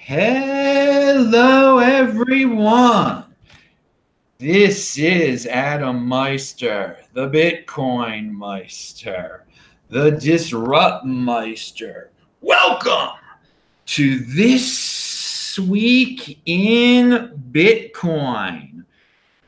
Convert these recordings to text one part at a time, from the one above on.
Hello, everyone. This is Adam Meister, the Bitcoin Meister, the Disrupt Meister. Welcome to This Week in Bitcoin.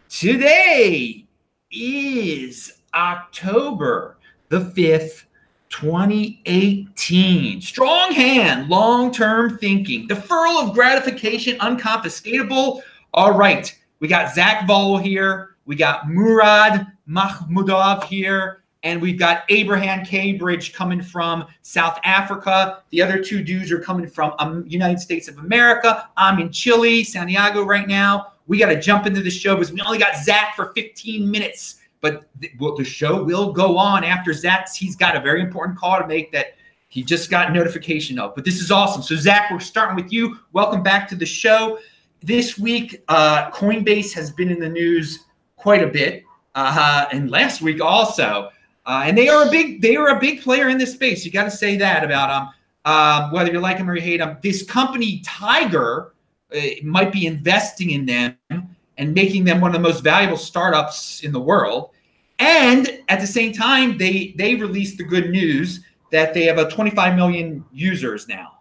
Today is October the 5th, 2018. Strong hand, long-term thinking, deferral of gratification, unconfiscatable. All right, we got Zack Voell here. We got Murad Mahmudov here. And we've got Abraham Cambridge coming from South Africa. The other two dudes are coming from United States of America. I'm in Chile, Santiago right now. We got to jump into the show because we only got Zack for 15 minutes. But the show will go on after Zack's. He's got a very important call to make that he just got notification of. But this is awesome. So, Zack, we're starting with you. Welcome back to the show. This week, Coinbase has been in the news quite a bit, and last week also. And they are a big player in this space. You got to say that about them, whether you like them or you hate them. This company, Tiger, might be investing in them and making them one of the most valuable startups in the world. And at the same time, they released the good news that they have 25 million users now.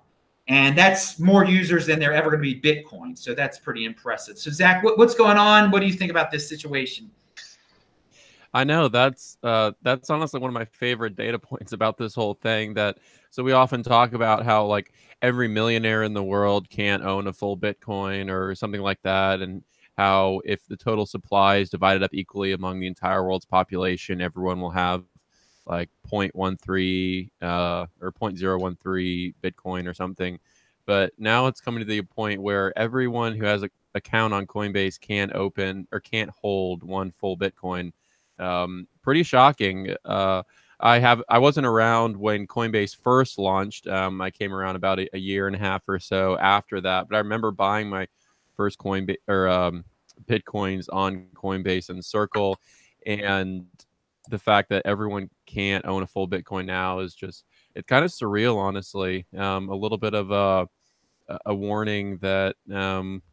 And that's more users than they're ever going to be Bitcoin. So that's pretty impressive. So, Zack, what's going on? What do you think about this situation? I know that's honestly one of my favorite data points about this whole thing. So we often talk about how like every millionaire in the world can't own a full Bitcoin or something like that, and how if the total supply is divided up equally among the entire world's population, everyone will have like 0.13 or 0.013 Bitcoin or something. But now it's coming to the point where everyone who has an account on Coinbase can't open or can't hold one full Bitcoin. Pretty shocking. I wasn't around when Coinbase first launched. I came around about a year and a half or so after that, but I remember buying my first Bitcoins on Coinbase and Circle, and the fact that everyone can't own a full Bitcoin now is just, it's kind of surreal, honestly. A little bit of a warning that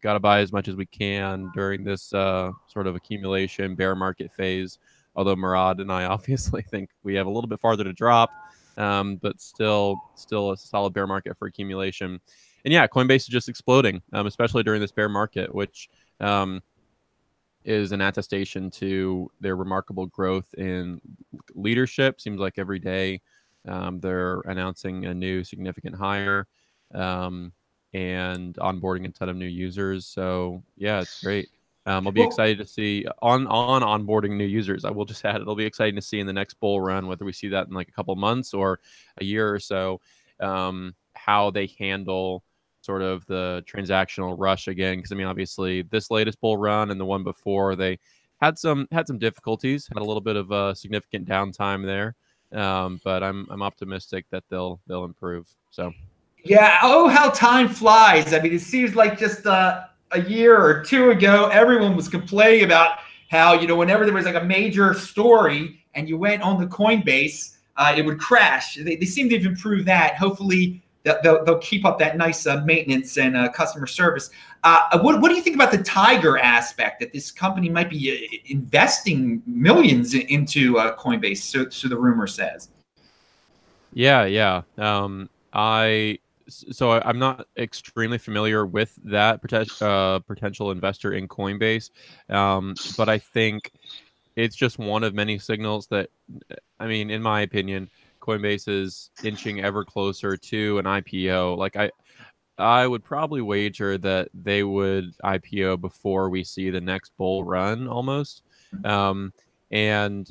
got to buy as much as we can during this sort of accumulation bear market phase. Although Murad and I obviously think we have a little bit farther to drop, but still a solid bear market for accumulation. And yeah, Coinbase is just exploding, especially during this bear market, which is an attestation to their remarkable growth in leadership. Seems like every day they're announcing a new significant hire and onboarding a ton of new users. So yeah, it's great. I'll be excited to see on onboarding new users. I will just add, it'll be exciting to see in the next bull run, whether we see that in like a couple months or a year or so, how they handle sort of the transactional rush again. Because I mean, obviously, this latest bull run and the one before, they had some difficulties, had a little bit of a significant downtime there. But I'm optimistic that they'll improve. So yeah, oh, how time flies. I mean, it seems like just a year or two ago, everyone was complaining about how, whenever there was like a major story and you went on the Coinbase, it would crash. They seem to have improved that. Hopefully they'll keep up that nice maintenance and customer service. What do you think about the Tiger aspect, that this company might be investing millions into Coinbase, so the rumor says? Yeah. So I'm not extremely familiar with that potential investor in Coinbase, but I think it's just one of many signals that, I mean, in my opinion, Coinbase is inching ever closer to an IPO. Like I would probably wager that they would IPO before we see the next bull run almost. And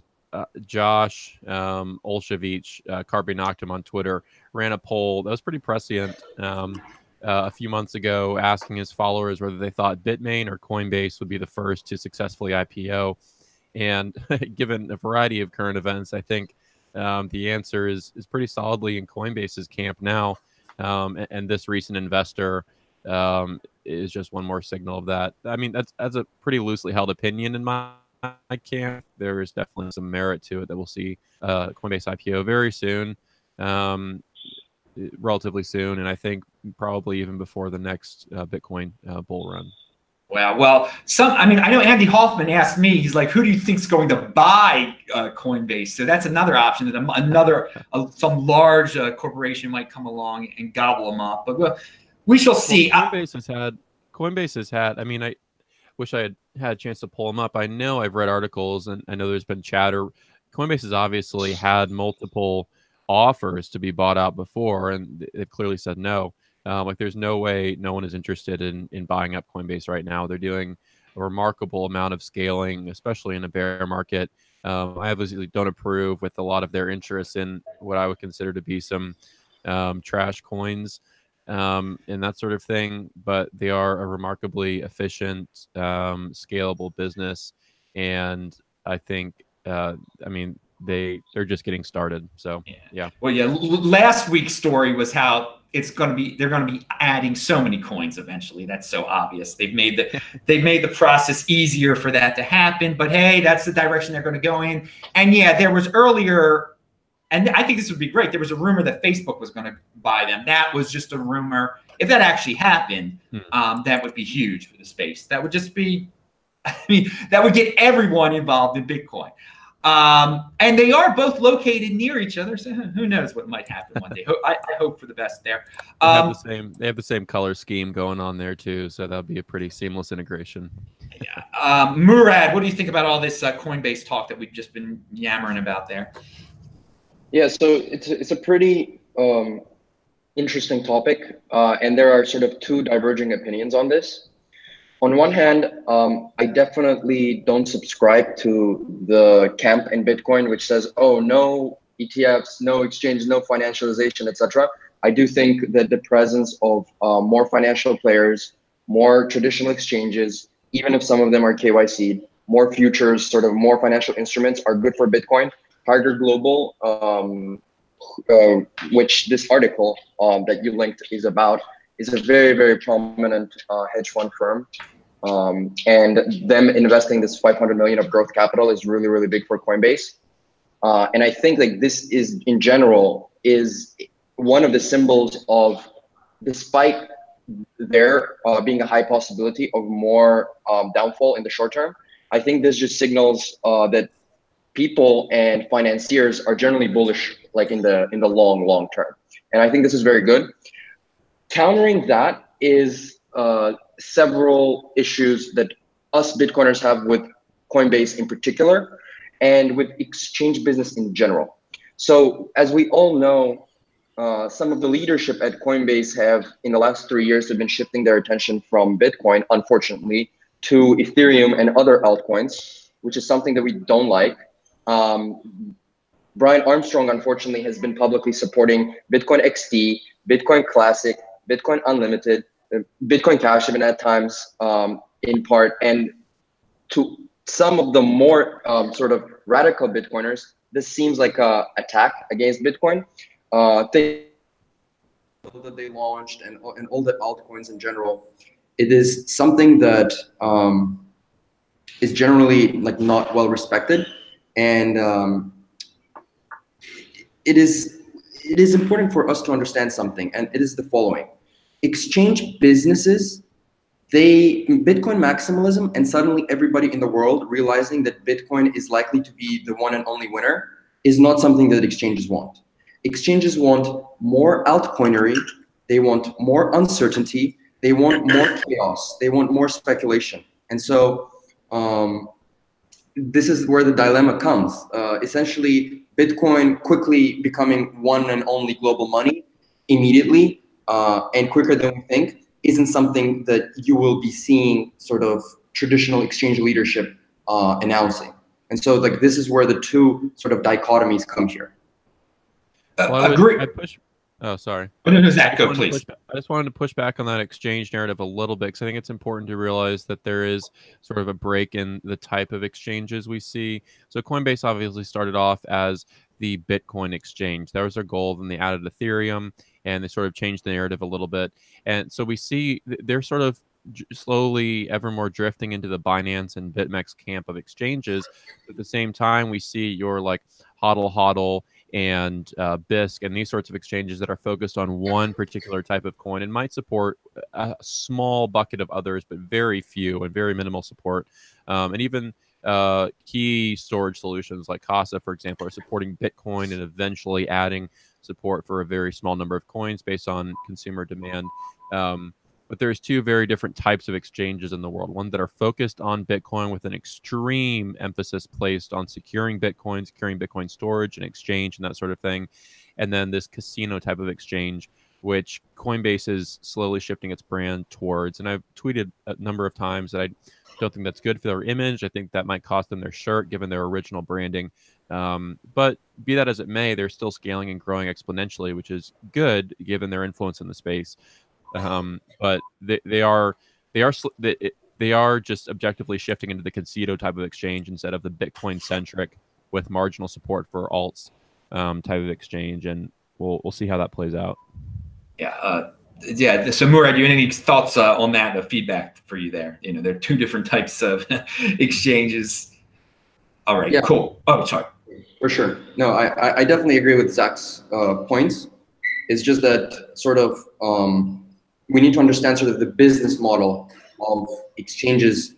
Josh Olszewicz, Carpe Noctem on Twitter, ran a poll that was pretty prescient a few months ago, asking his followers whether they thought Bitmain or Coinbase would be the first to successfully IPO. And given a variety of current events, I think the answer is pretty solidly in Coinbase's camp now. And this recent investor is just one more signal of that. I mean, that's a pretty loosely held opinion in my camp. There is definitely some merit to it that we'll see Coinbase IPO very soon, relatively soon. And I think probably even before the next Bitcoin bull run. Well, I mean, I know Andy Hoffman asked me, he's like, who do you think is going to buy Coinbase? So that's another option that some large corporation might come along and gobble them up. But we shall see. Well, Coinbase has had, I mean, I wish I had a chance to pull them up. I know I've read articles and I know there's been chatter. Coinbase has obviously had multiple offers to be bought out before, and they've clearly said no. Like there's no way no one is interested in buying up Coinbase right now. They're doing a remarkable amount of scaling, especially in a bear market. I obviously don't approve with a lot of their interest in what I would consider to be some trash coins and that sort of thing. But they are a remarkably efficient, scalable business, and I think, I mean, they're just getting started. So yeah. Well, yeah. Last week's story was how they're going to be adding so many coins eventually. That's so obvious. They've made the process easier for that to happen. But hey, that's the direction they're going to go in. And yeah, there was earlier, and I think this would be great. There was a rumor that Facebook was going to buy them. That was just a rumor. If that actually happened, that would be huge for the space. That would just be, I mean, that would get everyone involved in Bitcoin. And they are both located near each other, so who knows what might happen one day. I hope for the best there. They have the same color scheme going on there too, so that'll be a pretty seamless integration. Yeah. Murad, what do you think about all this Coinbase talk that we've just been yammering about there? Yeah, so it's a pretty interesting topic, and there are sort of two diverging opinions on this. On one hand, I definitely don't subscribe to the camp in Bitcoin, which says, oh, no ETFs, no exchange, no financialization, etc. I do think that the presence of more financial players, more traditional exchanges, even if some of them are KYC'd, more futures, sort of more financial instruments are good for Bitcoin. Harder Global, which this article that you linked is about, is a very, very prominent hedge fund firm. And them investing this 500 million of growth capital is really, really big for Coinbase. And I think like this is, in general, is one of the symbols of, despite there being a high possibility of more downfall in the short term, I think this just signals that people and financiers are generally bullish, like in the long term. And I think this is very good. Countering that is several issues that us Bitcoiners have with Coinbase in particular, and with exchange business in general. So as we all know, some of the leadership at Coinbase have, in the last 3 years, have been shifting their attention from Bitcoin, unfortunately, to Ethereum and other altcoins, which is something that we don't like. Brian Armstrong, unfortunately, has been publicly supporting Bitcoin XT, Bitcoin Classic, Bitcoin Unlimited, Bitcoin Cash even at times, in part. And to some of the more sort of radical Bitcoiners, this seems like an attack against Bitcoin. That they launched and all the altcoins in general, it is something that is generally like not well respected. And it is important for us to understand something, and it is the following. Exchange businesses, Bitcoin maximalism, and suddenly everybody in the world realizing that Bitcoin is likely to be the one and only winner, is not something that exchanges want. Exchanges want more altcoinery, they want more uncertainty, they want more chaos, they want more speculation. And so this is where the dilemma comes. Essentially, Bitcoin quickly becoming one and only global money immediately, and quicker than we think, isn't something that you will be seeing sort of traditional exchange leadership announcing. And so like this is where the two sort of dichotomies come here. Agree. Oh, sorry. No, Zach, go please. I just wanted to push back on that exchange narrative a little bit, because I think it's important to realize that there is sort of a break in the type of exchanges we see. So Coinbase obviously started off as the Bitcoin exchange. That was their goal. Then they added Ethereum, and they sort of changed the narrative a little bit. And so we see they're sort of slowly ever more drifting into the Binance and BitMEX camp of exchanges. At the same time, we see your like hodl and BISC and these sorts of exchanges that are focused on one particular type of coin and might support a small bucket of others, but very few and very minimal support. And even key storage solutions like Casa, for example, are supporting Bitcoin and eventually adding support for a very small number of coins based on consumer demand. But there's two very different types of exchanges in the world. One that are focused on Bitcoin with an extreme emphasis placed on securing Bitcoin storage and exchange and that sort of thing. And then this casino type of exchange, which Coinbase is slowly shifting its brand towards. And I've tweeted a number of times that I don't think that's good for their image. I think that might cost them their shirt given their original branding. But be that as it may, they're still scaling and growing exponentially, which is good given their influence in the space. But they are just objectively shifting into the casino type of exchange instead of the Bitcoin centric with marginal support for alts type of exchange, and we'll see how that plays out. Yeah. So Murad, you have any thoughts on that? The feedback for you there? You know, there are two different types of exchanges. All right. Yeah. Cool. Oh, sorry. For sure. No, I definitely agree with Zach's points. It's just that sort of we need to understand sort of the business model of exchanges.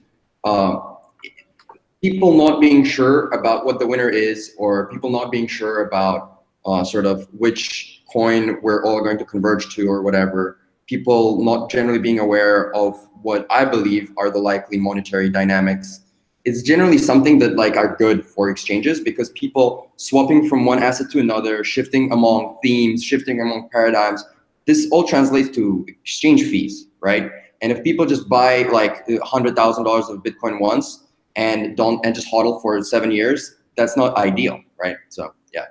People not being sure about what the winner is, or people not being sure about sort of which coin we're all going to converge to or whatever. People not generally being aware of what I believe are the likely monetary dynamics. It's generally something that like are good for exchanges, because people swapping from one asset to another, shifting among themes, shifting among paradigms, this all translates to exchange fees, right? And if people just buy like $100,000 of Bitcoin once and just hodl for 7 years, that's not ideal, right? So yeah.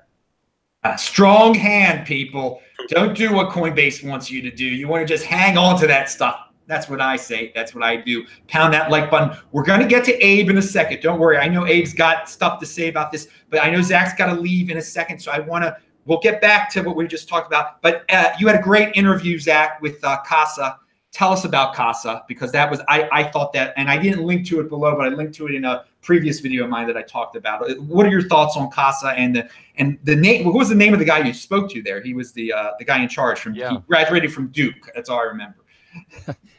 A strong hand, people. Don't do what Coinbase wants you to do. You want to just hang on to that stuff. That's what I say. That's what I do. Pound that like button. We're going to get to Abe in a second. Don't worry. I know Abe's got stuff to say about this, but I know Zach's got to leave in a second. So we'll get back to what we just talked about. But you had a great interview, Zach, with Casa. Tell us about Casa, because that was, I thought that, and I didn't link to it below, but I linked to it in a previous video of mine that I talked about. What are your thoughts on Casa and the name? What was the name of the guy you spoke to there? He was the guy in charge he graduated from Duke. That's all I remember.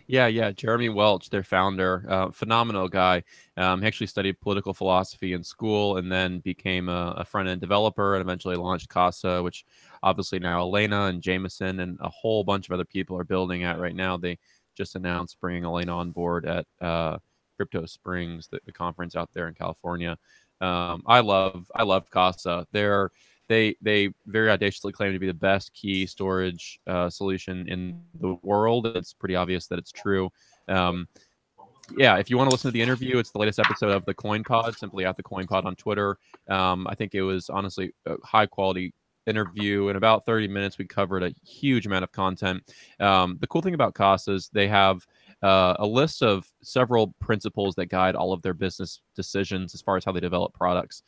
Yeah. Jeremy Welch, their founder, phenomenal guy. He actually studied political philosophy in school and then became a front-end developer and eventually launched Casa, which obviously now Elena and Jameson and a whole bunch of other people are building at right now. They just announced bringing Elena on board at Crypto Springs, the conference out there in California. I love Casa. They very audaciously claim to be the best key storage solution in the world. It's pretty obvious that it's true. If you want to listen to the interview, it's the latest episode of the Coin Pod, simply at the Coin Pod on Twitter. I think it was honestly a high quality interview. In about 30 minutes, we covered a huge amount of content. The cool thing about Casa is they have a list of several principles that guide all of their business decisions as far as how they develop products.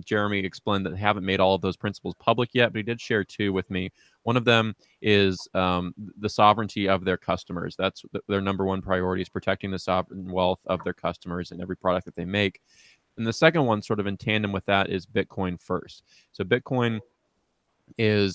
Jeremy explained that they haven't made all of those principles public yet, but he did share two with me. One of them is the sovereignty of their customers. That's their number one priority, is protecting the sovereign wealth of their customers in every product that they make. And the second one, sort of in tandem with that, is Bitcoin first. So Bitcoin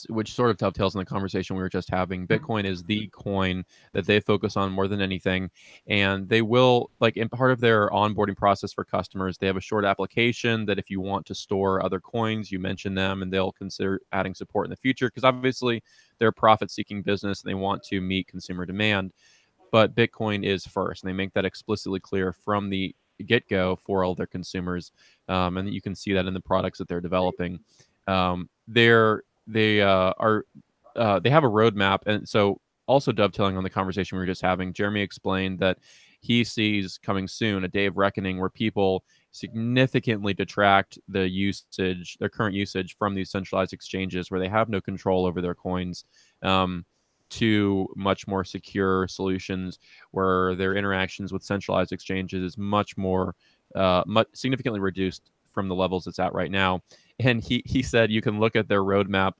which sort of dovetails in the conversation we were just having. Bitcoin is the coin that they focus on more than anything. And they will, like in part of their onboarding process for customers, they have a short application that if you want to store other coins, you mention them and they'll consider adding support in the future, because obviously they're a profit-seeking business and they want to meet consumer demand. But Bitcoin is first, and they make that explicitly clear from the get-go for all their consumers. And you can see that in the products that they're developing. They have a roadmap, and so also dovetailing on the conversation we were just having, Jeremy explained that he sees coming soon a day of reckoning where people significantly detract their current usage from these centralized exchanges where they have no control over their coins, to much more secure solutions where their interactions with centralized exchanges is much more significantly reduced from the levels it's at right now. And he said you can look at their roadmap,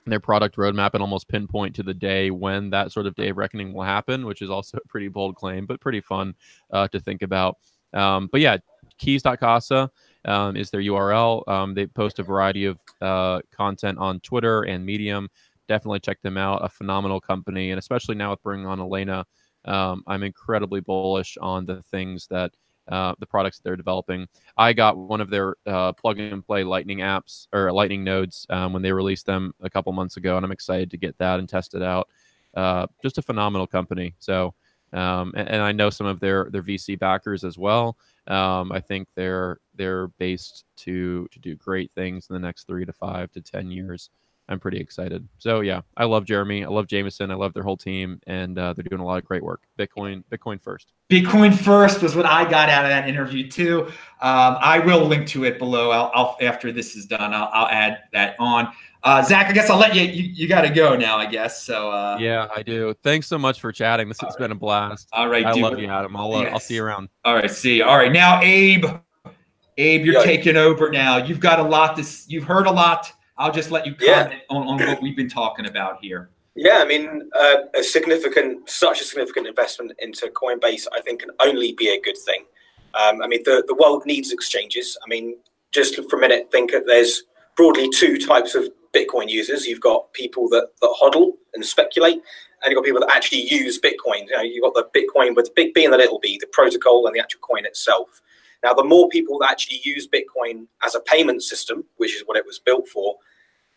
their product roadmap, and almost pinpoint to the day when that sort of day of reckoning will happen, which is also a pretty bold claim, but pretty fun to think about. But yeah, keys.casa. is their URL. They post a variety of content on Twitter and Medium. Definitely check them out. A phenomenal company, and especially now with bringing on Elena, I'm incredibly bullish on the things that the products that they're developing. I got one of their plug and play Lightning apps or Lightning nodes when they released them a couple months ago, and I'm excited to get that and test it out. Just a phenomenal company. So, and I know some of their VC backers as well. I think they're based to do great things in the next 3 to 5 to 10 years. I'm pretty excited. So yeah, I love Jeremy. I love Jameson. I love their whole team, and they're doing a lot of great work. Bitcoin first. Bitcoin first was what I got out of that interview too. I will link to it below. I'll after this is done, I'll add that on. Zach, I guess I'll let you got to go now, I guess. So yeah, I do. Thanks so much for chatting. This has been a blast. All right, I dude. love you, Adam. I'll see you around. All right, see you. All right, now Abe, you're taking over now. You've got a lot. You've heard a lot. I'll just let you comment on what we've been talking about here. Yeah, I mean, such a significant investment into Coinbase, I think, can only be a good thing. I mean, the world needs exchanges. I mean, just for a minute, think that there's broadly 2 types of Bitcoin users. You've got people that hodl and speculate, and you've got people that actually use Bitcoin. You know, you've got the Bitcoin with the big B and the little b, the protocol and the actual coin itself. Now, the more people that actually use Bitcoin as a payment system, which is what it was built for,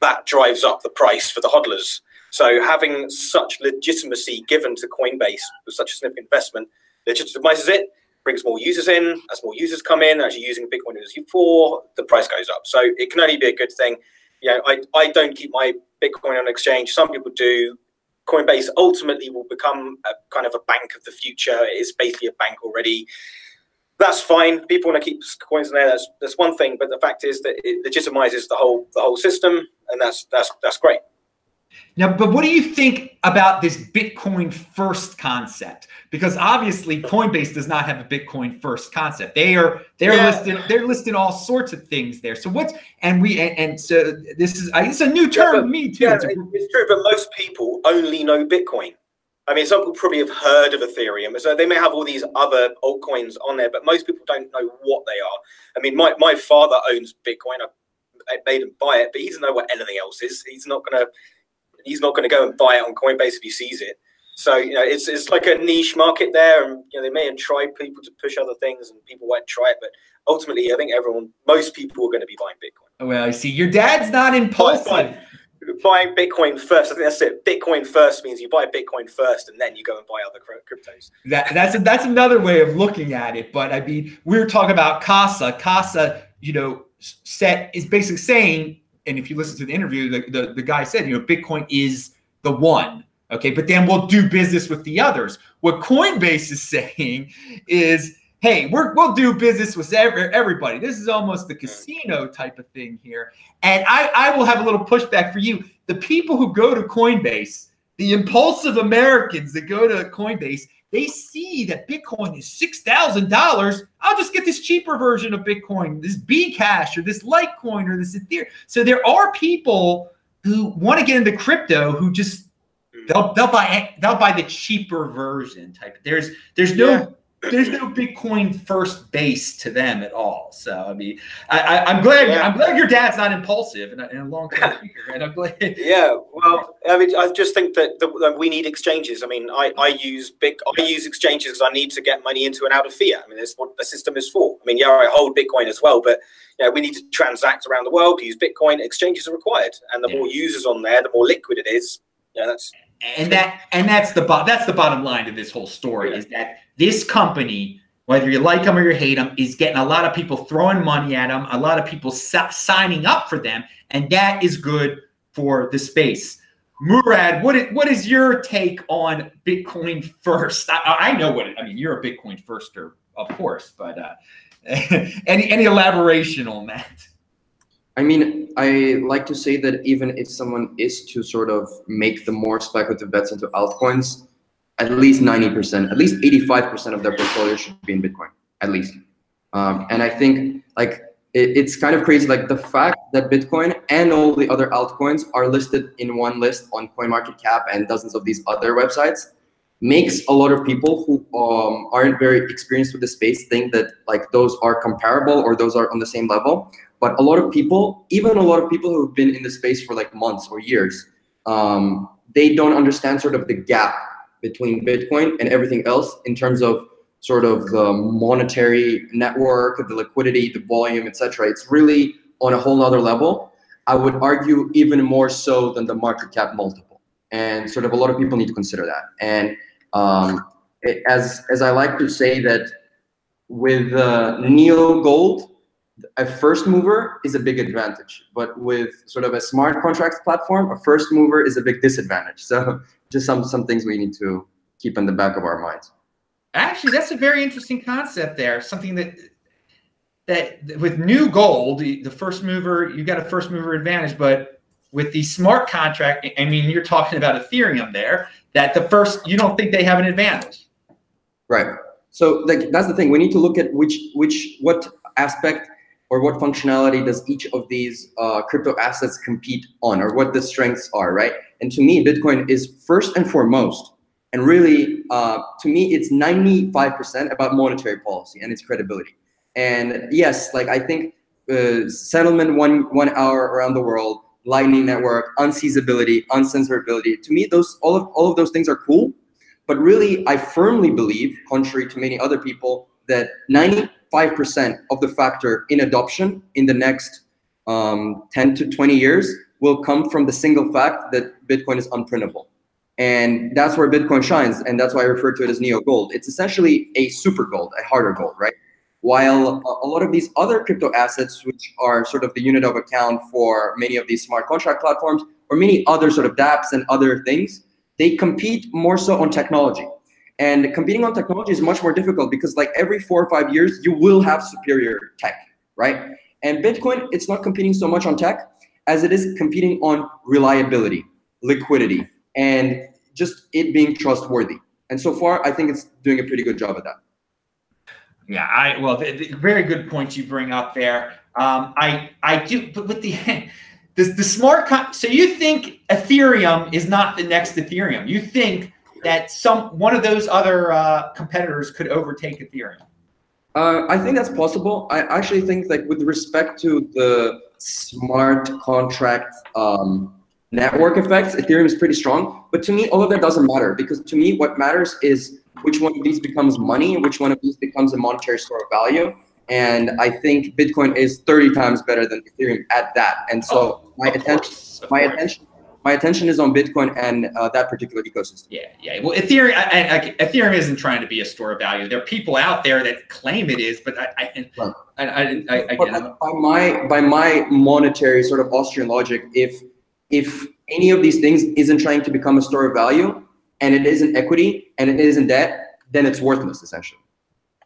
that drives up the price for the hodlers. So having such legitimacy given to Coinbase with such a significant investment legitimizes it, brings more users in. As more users come in, actually using Bitcoin as before, the price goes up. So it can only be a good thing. You know, I don't keep my Bitcoin on exchange. Some people do. Coinbase ultimately will become a kind of a bank of the future. It is basically a bank already. That's fine. People want to keep coins in there. That's one thing. But the fact is that it legitimizes the whole system, and that's great. Now, but what do you think about this Bitcoin first concept? Because obviously Coinbase does not have a Bitcoin first concept. They're listing all sorts of things there. So so this is it's a new term to me too. Yeah, it's true, but most people only know Bitcoin. I mean, some people probably have heard of Ethereum, so they may have all these other altcoins on there, but most people don't know what they are. I mean, my father owns Bitcoin. I made him buy it, but he doesn't know what anything else is. He's not gonna go and buy it on Coinbase if he sees it. So you know, it's like a niche market there, and you know they may try people to push other things, and people won't try it. But ultimately, I think most people are going to be buying Bitcoin. Well, I see your dad's not impulsive. Buying Bitcoin first. I think that's it. Bitcoin first means you buy Bitcoin first, and then you go and buy other cryptos. That's another way of looking at it. But I mean, we were talking about Casa. Casa, you know, is basically saying, and if you listen to the interview, the guy said, you know, Bitcoin is the one. Okay, but then we'll do business with the others. What Coinbase is saying is, hey, we'll do business with everybody. This is almost the casino type of thing here. And I will have a little pushback for you. The people who go to Coinbase, the impulsive Americans that go to Coinbase, they see that Bitcoin is $6,000. I'll just get this cheaper version of Bitcoin, this Bcash or this Litecoin or this Ethereum. So there are people who want to get into crypto who just they'll buy the cheaper version type. There's no Bitcoin first base to them at all. So I mean, I'm glad your dad's not impulsive and a long-term thinker, and I'm glad. Yeah, well, I mean, I just think that we need exchanges. I mean, I use exchanges because I need to get money into and out of fiat. I mean, that's what the system is for. I mean, I hold Bitcoin as well, but you know, we need to transact around the world. Use Bitcoin. Exchanges are required, and the more users on there, the more liquid it is. You know, that's the bottom line to this whole story is that this company, whether you like them or you hate them, is getting a lot of people throwing money at them, a lot of people signing up for them, and that is good for the space. Murad, what is your take on Bitcoin first? I know what I mean. You're a Bitcoin firster, of course, but any elaboration on that? I mean, I like to say that even if someone is to sort of make the more speculative bets into altcoins, at least 90%, at least 85% of their portfolio should be in Bitcoin, at least. And I think like it's kind of crazy, like the fact that Bitcoin and all the other altcoins are listed in one list on CoinMarketCap and dozens of these other websites makes a lot of people who aren't very experienced with the space think that like those are comparable or those are on the same level. But a lot of people, even a lot of people who have been in the space for like months or years, they don't understand sort of the gap between Bitcoin and everything else in terms of sort of the monetary network, the liquidity, the volume, etc. It's really on a whole nother level. I would argue even more so than the market cap multiple. And sort of a lot of people need to consider that. And as I like to say that with Neo Gold, a first mover is a big advantage, but with sort of a smart contracts platform, a first mover is a big disadvantage. So just some things we need to keep in the back of our minds. Actually, that's a very interesting concept there. Something that with New Gold, the first mover, you got a first mover advantage, but with the smart contract, I mean, you're talking about Ethereum there, that the first, you don't think they have an advantage. Right. So like that's the thing. We need to look at what aspect or what functionality does each of these crypto assets compete on, or what the strengths are, right? And to me, Bitcoin is first and foremost, and really, to me, it's 95% about monetary policy and its credibility. And yes, like I think settlement 1 hour around the world, Lightning Network, unseizability, uncensorability, to me, all of those things are cool. But really, I firmly believe, contrary to many other people, that 95% of the factor in adoption in the next 10 to 20 years will come from the single fact that Bitcoin is unprintable. And that's where Bitcoin shines, and that's why I refer to it as Neo Gold. It's essentially a super gold, a harder gold, right? While a lot of these other crypto assets, which are sort of the unit of account for many of these smart contract platforms, or many other sort of dApps and other things, they compete more so on technology. And competing on technology is much more difficult because like every 4 or 5 years, you will have superior tech, right? And Bitcoin, it's not competing so much on tech as it is competing on reliability, liquidity, and just it being trustworthy. And so far, I think it's doing a pretty good job at that. Yeah, well, the very good points you bring up there. I do, but with the smart, so you think Ethereum is not the next Ethereum? You think that one of those other competitors could overtake Ethereum? I think that's possible. I actually think that with respect to the smart contract network effects, Ethereum is pretty strong. But to me, all of that doesn't matter, because to me, what matters is which one of these becomes money and which one of these becomes a monetary store of value. And I think Bitcoin is 30 times better than Ethereum at that. And so my attention is on Bitcoin and that particular ecosystem. Yeah. Well, Ethereum isn't trying to be a store of value. There are people out there that claim it is, but by my monetary sort of Austrian logic, if any of these things isn't trying to become a store of value, and it isn't equity, and it isn't debt, then it's worthless, essentially.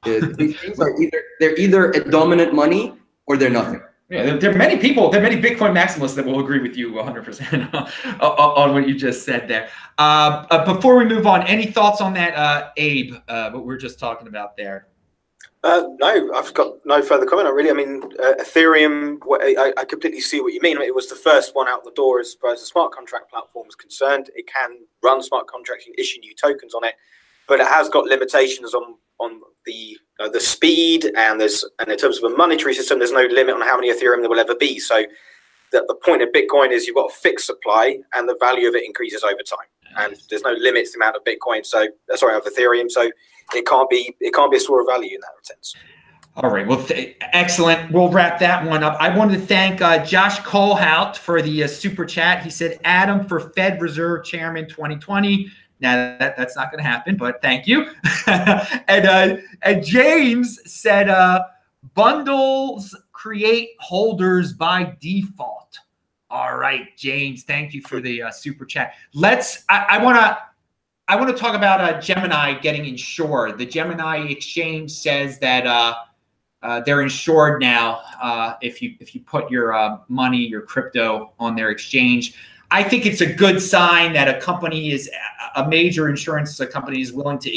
These things are either a dominant money or they're nothing. Yeah, there are many people, there are many Bitcoin maximalists that will agree with you 100% on what you just said there. Before we move on, any thoughts on that, Abe, what we were just talking about there? No, I've got no further comment. Really, I mean, Ethereum, I completely see what you mean. It was the first one out the door as far as the smart contract platform is concerned. It can run smart contracts, you can issue new tokens on it, but it has got limitations on the speed, and in terms of a monetary system, there's no limit on how many Ethereum there will ever be. So the point of Bitcoin is you've got a fixed supply, and the value of it increases over time. And there's no limit to the amount of Bitcoin. Of Ethereum. So it can't be a store of value in that sense. All right. Well, excellent. We'll wrap that one up. I wanted to thank Josh Kohlhout for the super chat. He said, Adam for Fed Reserve Chairman 2020. Now that's not going to happen, but thank you. and James said, bundles create holders by default. All right, James, thank you for the super chat. I want to talk about Gemini getting insured. The Gemini exchange says that they're insured now if you put your money, your crypto on their exchange. I think it's a good sign that a major insurance company is willing to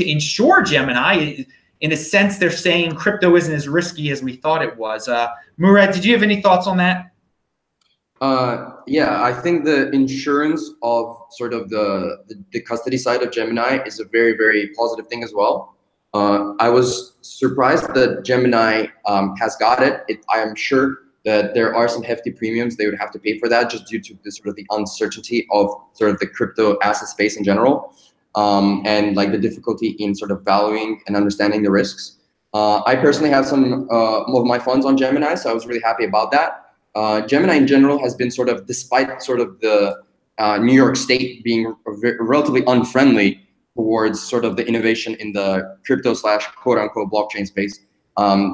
insure Gemini. In a sense, they're saying crypto isn't as risky as we thought it was. Murad, did you have any thoughts on that? Yeah, I think the insurance of sort of the custody side of Gemini is a very, very positive thing as well. I was surprised that Gemini has got it. I am sure that there are some hefty premiums they would have to pay for that, just due to the sort of the uncertainty of sort of the crypto asset space in general, and like the difficulty in sort of valuing and understanding the risks. I personally have some of my funds on Gemini, so I was really happy about that. Gemini in general has been sort of, despite sort of the New York State being relatively unfriendly towards sort of the innovation in the crypto / quote unquote blockchain space,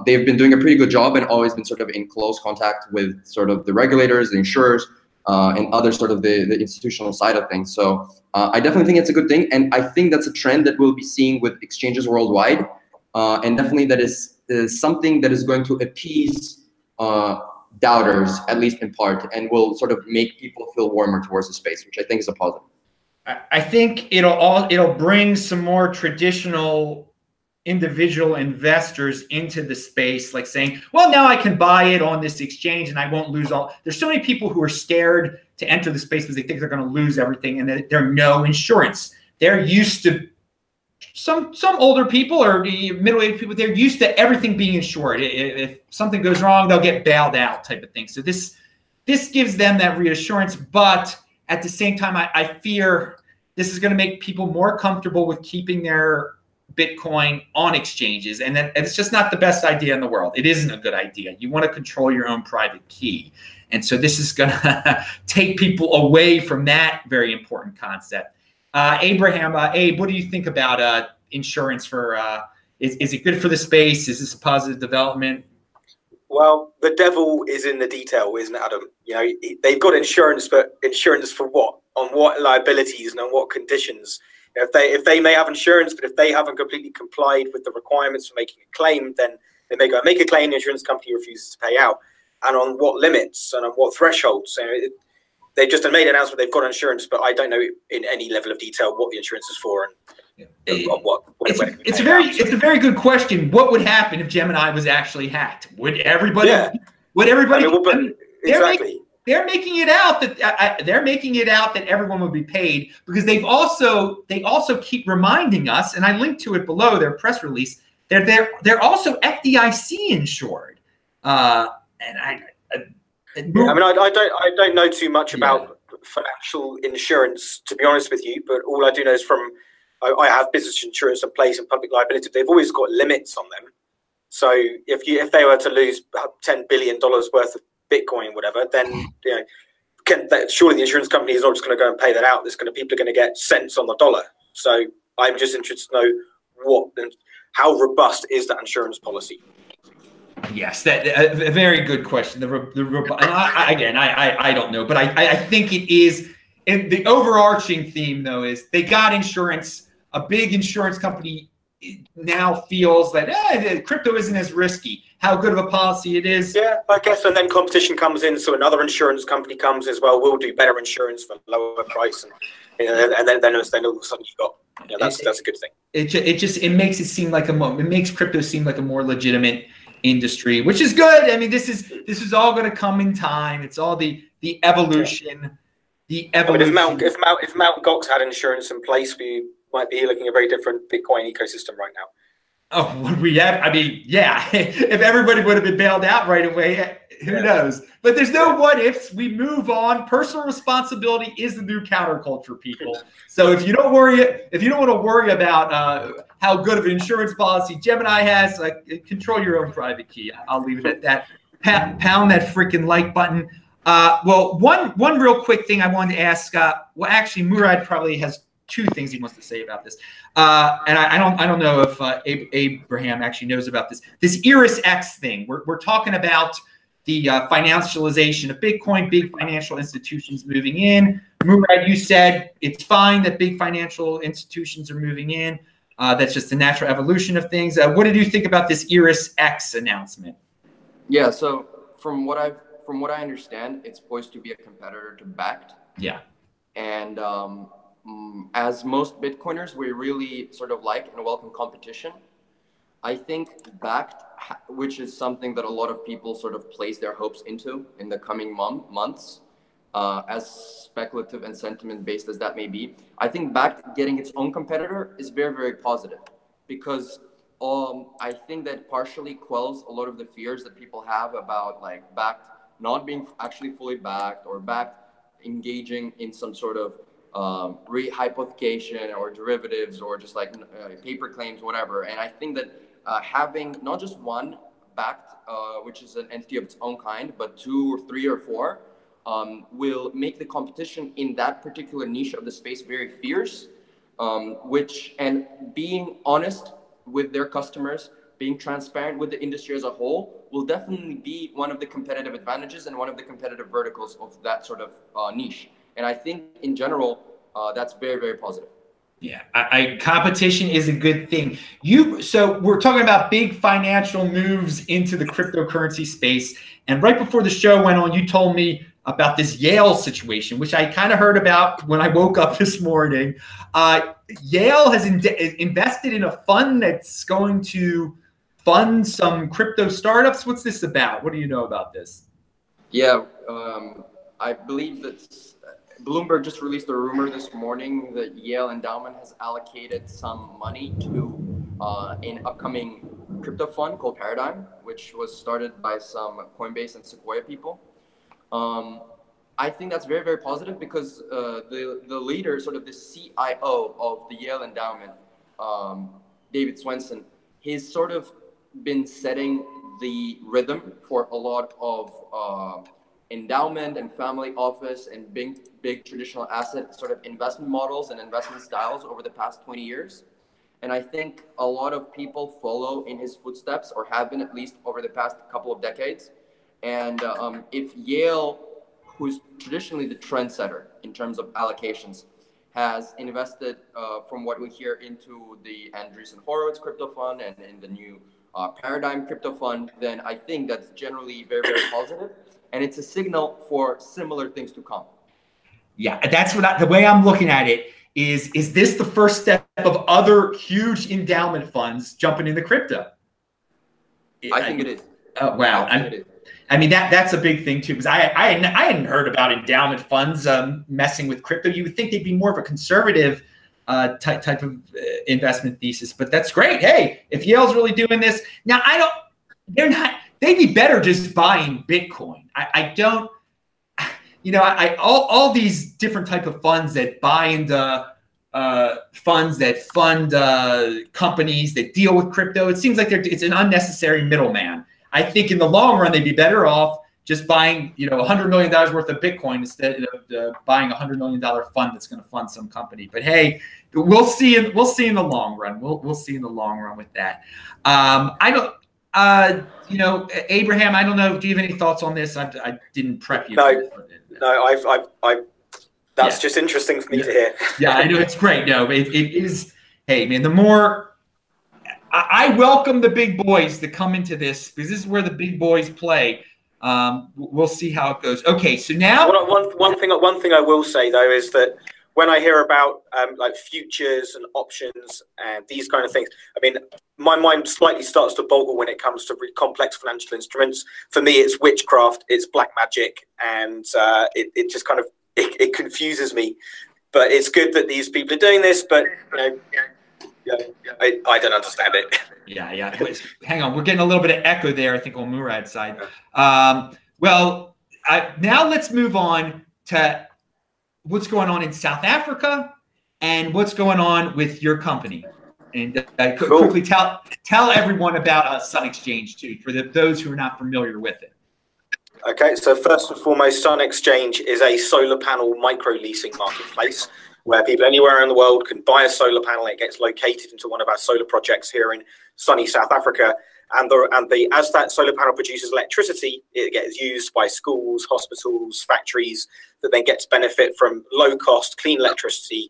they've been doing a pretty good job and always been sort of in close contact with sort of the regulators, the insurers, and other sort of the institutional side of things. So I definitely think it's a good thing. And I think that's a trend that we'll be seeing with exchanges worldwide. And definitely that is something that is going to appease doubters, at least in part, and will sort of make people feel warmer towards the space, which I think is a positive. I think it'll bring some more traditional individual investors into the space, like saying, well, now I can buy it on this exchange and I won't lose all. There's so many people who are scared to enter the space because they think they're going to lose everything, and there's no insurance. They're used to, some older people or middle-aged people, they're used to everything being insured. If something goes wrong, they'll get bailed out, type of thing. So this gives them that reassurance, but at the same time, I fear this is going to make people more comfortable with keeping their Bitcoin on exchanges, and it's just not the best idea in the world. It isn't a good idea. You want to control your own private key, and so this is going to take people away from that very important concept. Abraham, Abe, what do you think about insurance for? Is it good for the space? Is this a positive development? Well, the devil is in the detail, isn't it, Adam? You know, they've got insurance, but insurance for what? On what liabilities and on what conditions? You know, if they may have insurance, but if they haven't completely complied with the requirements for making a claim, then they may go and make a claim. The insurance company refuses to pay out, and on what limits and on what thresholds? So they just made an announcement they've got insurance, but I don't know in any level of detail what the insurance is for and it's a very good question. What would happen if Gemini was actually hacked? Would everybody? Yeah. Would everybody? Exactly. They're making it out that everyone would be paid, because they also keep reminding us, and I linked to it below their press release. They're also FDIC insured, and I don't know too much about financial insurance, to be honest with you, but all I do know is I have business insurance in place and public liability. They've always got limits on them. So if they were to lose $10 billion worth of Bitcoin, whatever, then surely the insurance company is not just going to go and pay that out. People are going to get cents on the dollar. So I'm just interested to know how robust is that insurance policy. Yes, a very good question. I don't know, but I think it is. And the overarching theme, though, is they got insurance. A big insurance company now feels that crypto isn't as risky. How good of a policy it is. Yeah, I guess. And then competition comes in, so another insurance company comes as well. We'll do better insurance for lower price, and then all of a sudden you got. That's a good thing. It makes it seem like it makes crypto seem like a more legitimate industry, which is good. I mean, this is all going to come in time. It's all the evolution. The evolution. I mean, if Mt. Gox had insurance in place, we might be looking at a very different Bitcoin ecosystem right now. Oh, would we have? I mean, yeah. If everybody would have been bailed out right away, who knows? But there's no what ifs. We move on. Personal responsibility is the new counterculture, people. So if you don't want to worry about how good of an insurance policy Gemini has, control your own private key. I'll leave it at that. Pound that freaking like button. Well, one real quick thing I wanted to ask. Well, actually, Murad probably has two things he wants to say about this. And I don't know if Abraham actually knows about this. This ErisX thing. We're talking about the financialization of Bitcoin, big financial institutions moving in. Murad, you said it's fine that big financial institutions are moving in. That's just the natural evolution of things. What did you think about this ErisX announcement? Yeah, so from what I understand, it's poised to be a competitor to Baakt. Yeah. And as most Bitcoiners, we really sort of like and welcome competition. I think Baakt, which is something that a lot of people sort of place their hopes into in the coming months, as speculative and sentiment based as that may be. I think Baakt getting its own competitor is very, very positive, because I think that partially quells a lot of the fears that people have about like Baakt not being actually fully backed, or Baakt engaging in some sort of rehypothecation or derivatives, or just like paper claims, whatever. And I think that having not just one Baakt, which is an entity of its own kind, but 2 or 3 or 4, will make the competition in that particular niche of the space very fierce, and being honest with their customers, being transparent with the industry as a whole, will definitely be one of the competitive advantages and one of the competitive verticals of that sort of niche. And I think in general, that's very, very positive. Yeah, competition is a good thing. So we're talking about big financial moves into the cryptocurrency space. And right before the show went on, you told me about this Yale situation, which I kind of heard about when I woke up this morning. Yale has invested in a fund that's going to fund some crypto startups. What's this about? What do you know about this? Yeah, I believe that Bloomberg just released a rumor this morning that Yale Endowment has allocated some money to an upcoming crypto fund called Paradigm, which was started by some Coinbase and Sequoia people. I think that's very, very positive, because the leader, sort of the CIO of the Yale Endowment, David Swensen, he's sort of been setting the rhythm for a lot of endowment and family office and big traditional asset sort of investment models and investment styles over the past 20 years. And I think a lot of people follow in his footsteps, or have been at least over the past couple of decades. And if Yale, who's traditionally the trendsetter in terms of allocations, has invested, from what we hear, into the Andreessen Horowitz crypto fund and in the new Paradigm crypto fund, then I think that's generally very, very positive. And it's a signal for similar things to come. Yeah, that's the way I'm looking at it is this the first step of other huge endowment funds jumping into crypto? I think it is. Oh, wow. I mean, that's a big thing too, because I hadn't heard about endowment funds messing with crypto. You would think they'd be more of a conservative type of investment thesis, but that's great. Hey, if Yale's really doing this now, they'd be better just buying Bitcoin. I don't, all these different type of funds that buy into funds that fund companies that deal with crypto. It seems like it's an unnecessary middleman. I think in the long run, they'd be better off just buying, $100 million worth of Bitcoin instead of buying a $100 million fund that's going to fund some company. But hey, we'll see in the long run. We'll see in the long run with that. I don't. Abraham, I don't know. Do you have any thoughts on this? I didn't prep you. No, that's just interesting for me to hear. Yeah, I know, it's great. No, it is. Hey, man, the more I welcome the big boys to come into this, because this is where the big boys play. We'll see how it goes. Okay, so now one thing I will say though is that when I hear about like futures and options and these kind of things, I mean, my mind slightly starts to boggle when it comes to complex financial instruments. For me, it's witchcraft, it's black magic, and it just kind of it confuses me. But it's good that these people are doing this. But I don't understand it. Yeah. Hang on, we're getting a little bit of echo there, I think, on Murad's side. Well, now let's move on to what's going on in South Africa and what's going on with your company. And quickly tell everyone about Sun Exchange too, for those who are not familiar with it. Okay, so first and foremost, Sun Exchange is a solar panel micro leasing marketplace where people anywhere around the world can buy a solar panel. It gets located into one of our solar projects here in sunny South Africa. And as that solar panel produces electricity, it gets used by schools, hospitals, factories that then get to benefit from low-cost, clean electricity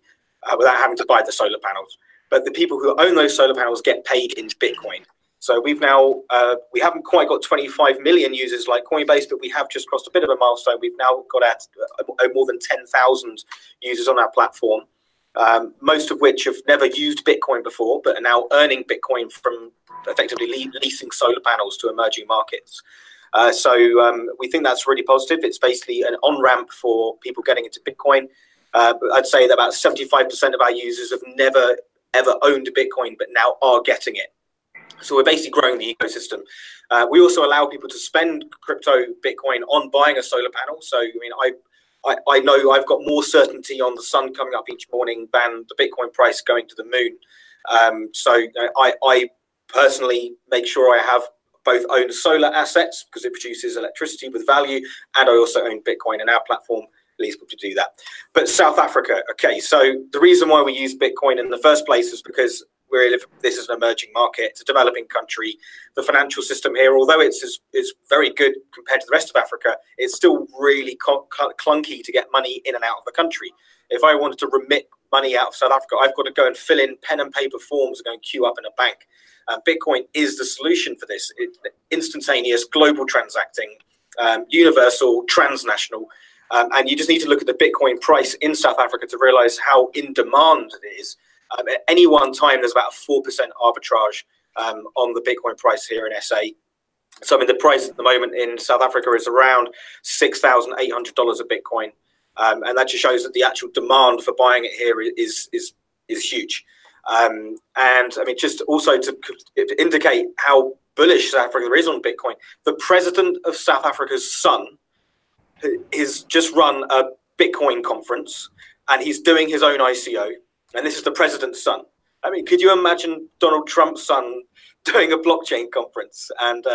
without having to buy the solar panels. But the people who own those solar panels get paid in Bitcoin. So we've now, we haven't quite got 25 million users like Coinbase, but we have just crossed a bit of a milestone. We've now got at more than 10,000 users on our platform, most of which have never used Bitcoin before, but are now earning Bitcoin from effectively leasing solar panels to emerging markets. We think that's really positive. It's basically an on-ramp for people getting into Bitcoin. I'd say that about 75% of our users have never, ever owned Bitcoin, but now are getting it. So we're basically growing the ecosystem. We also allow people to spend crypto Bitcoin on buying a solar panel. So, I mean, I know I've got more certainty on the sun coming up each morning than the Bitcoin price going to the moon. I personally make sure I have both own solar assets because it produces electricity with value, and I also own Bitcoin, and our platform leads people to do that. But South Africa, okay, so the reason why we use Bitcoin in the first place is because this is an emerging market. It's a developing country. The financial system here, although it's very good compared to the rest of Africa, it's still really clunky to get money in and out of the country. If I wanted to remit money out of South Africa, I've got to go and fill in pen and paper forms and go and queue up in a bank. Bitcoin is the solution for this. Instantaneous, global transacting, universal, transnational. And you just need to look at the Bitcoin price in South Africa to realize how in demand it is. At any one time, there's about a 4% arbitrage on the Bitcoin price here in SA. So, I mean, the price at the moment in South Africa is around $6,800 a Bitcoin. And that just shows that the actual demand for buying it here is huge. And, I mean, just also to indicate how bullish South Africa is on Bitcoin, the president of South Africa's son has just run a Bitcoin conference, and he's doing his own ICO. And this is the president's son. I mean, could you imagine Donald Trump's son doing a blockchain conference? And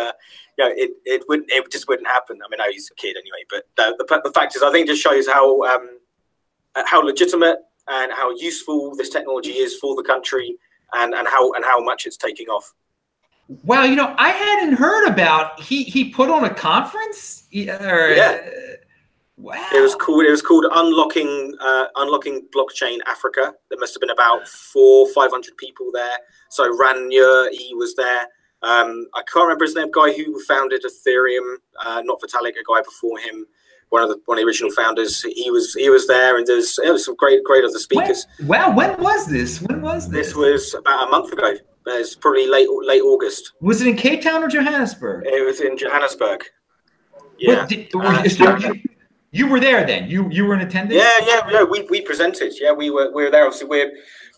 it just wouldn't happen. I mean, no, he's a kid anyway. But the fact is, I think it just shows how legitimate and how useful this technology is for the country, and how much it's taking off. Wow, you know, I hadn't heard about he put on a conference. Yeah. Wow. It was called Unlocking Blockchain Africa. There must have been about 400-500 people there. So Ranier, he was there. I can't remember his name. Guy who founded Ethereum, not Vitalik, a guy before him, one of the original founders. He was there, and there's some great other speakers. When was this? This was about a month ago. It's probably late August. Was it in Cape Town or Johannesburg? It was in Johannesburg. Yeah. You were there then. You were in attendance. Yeah. We presented. Yeah, we were there. Obviously,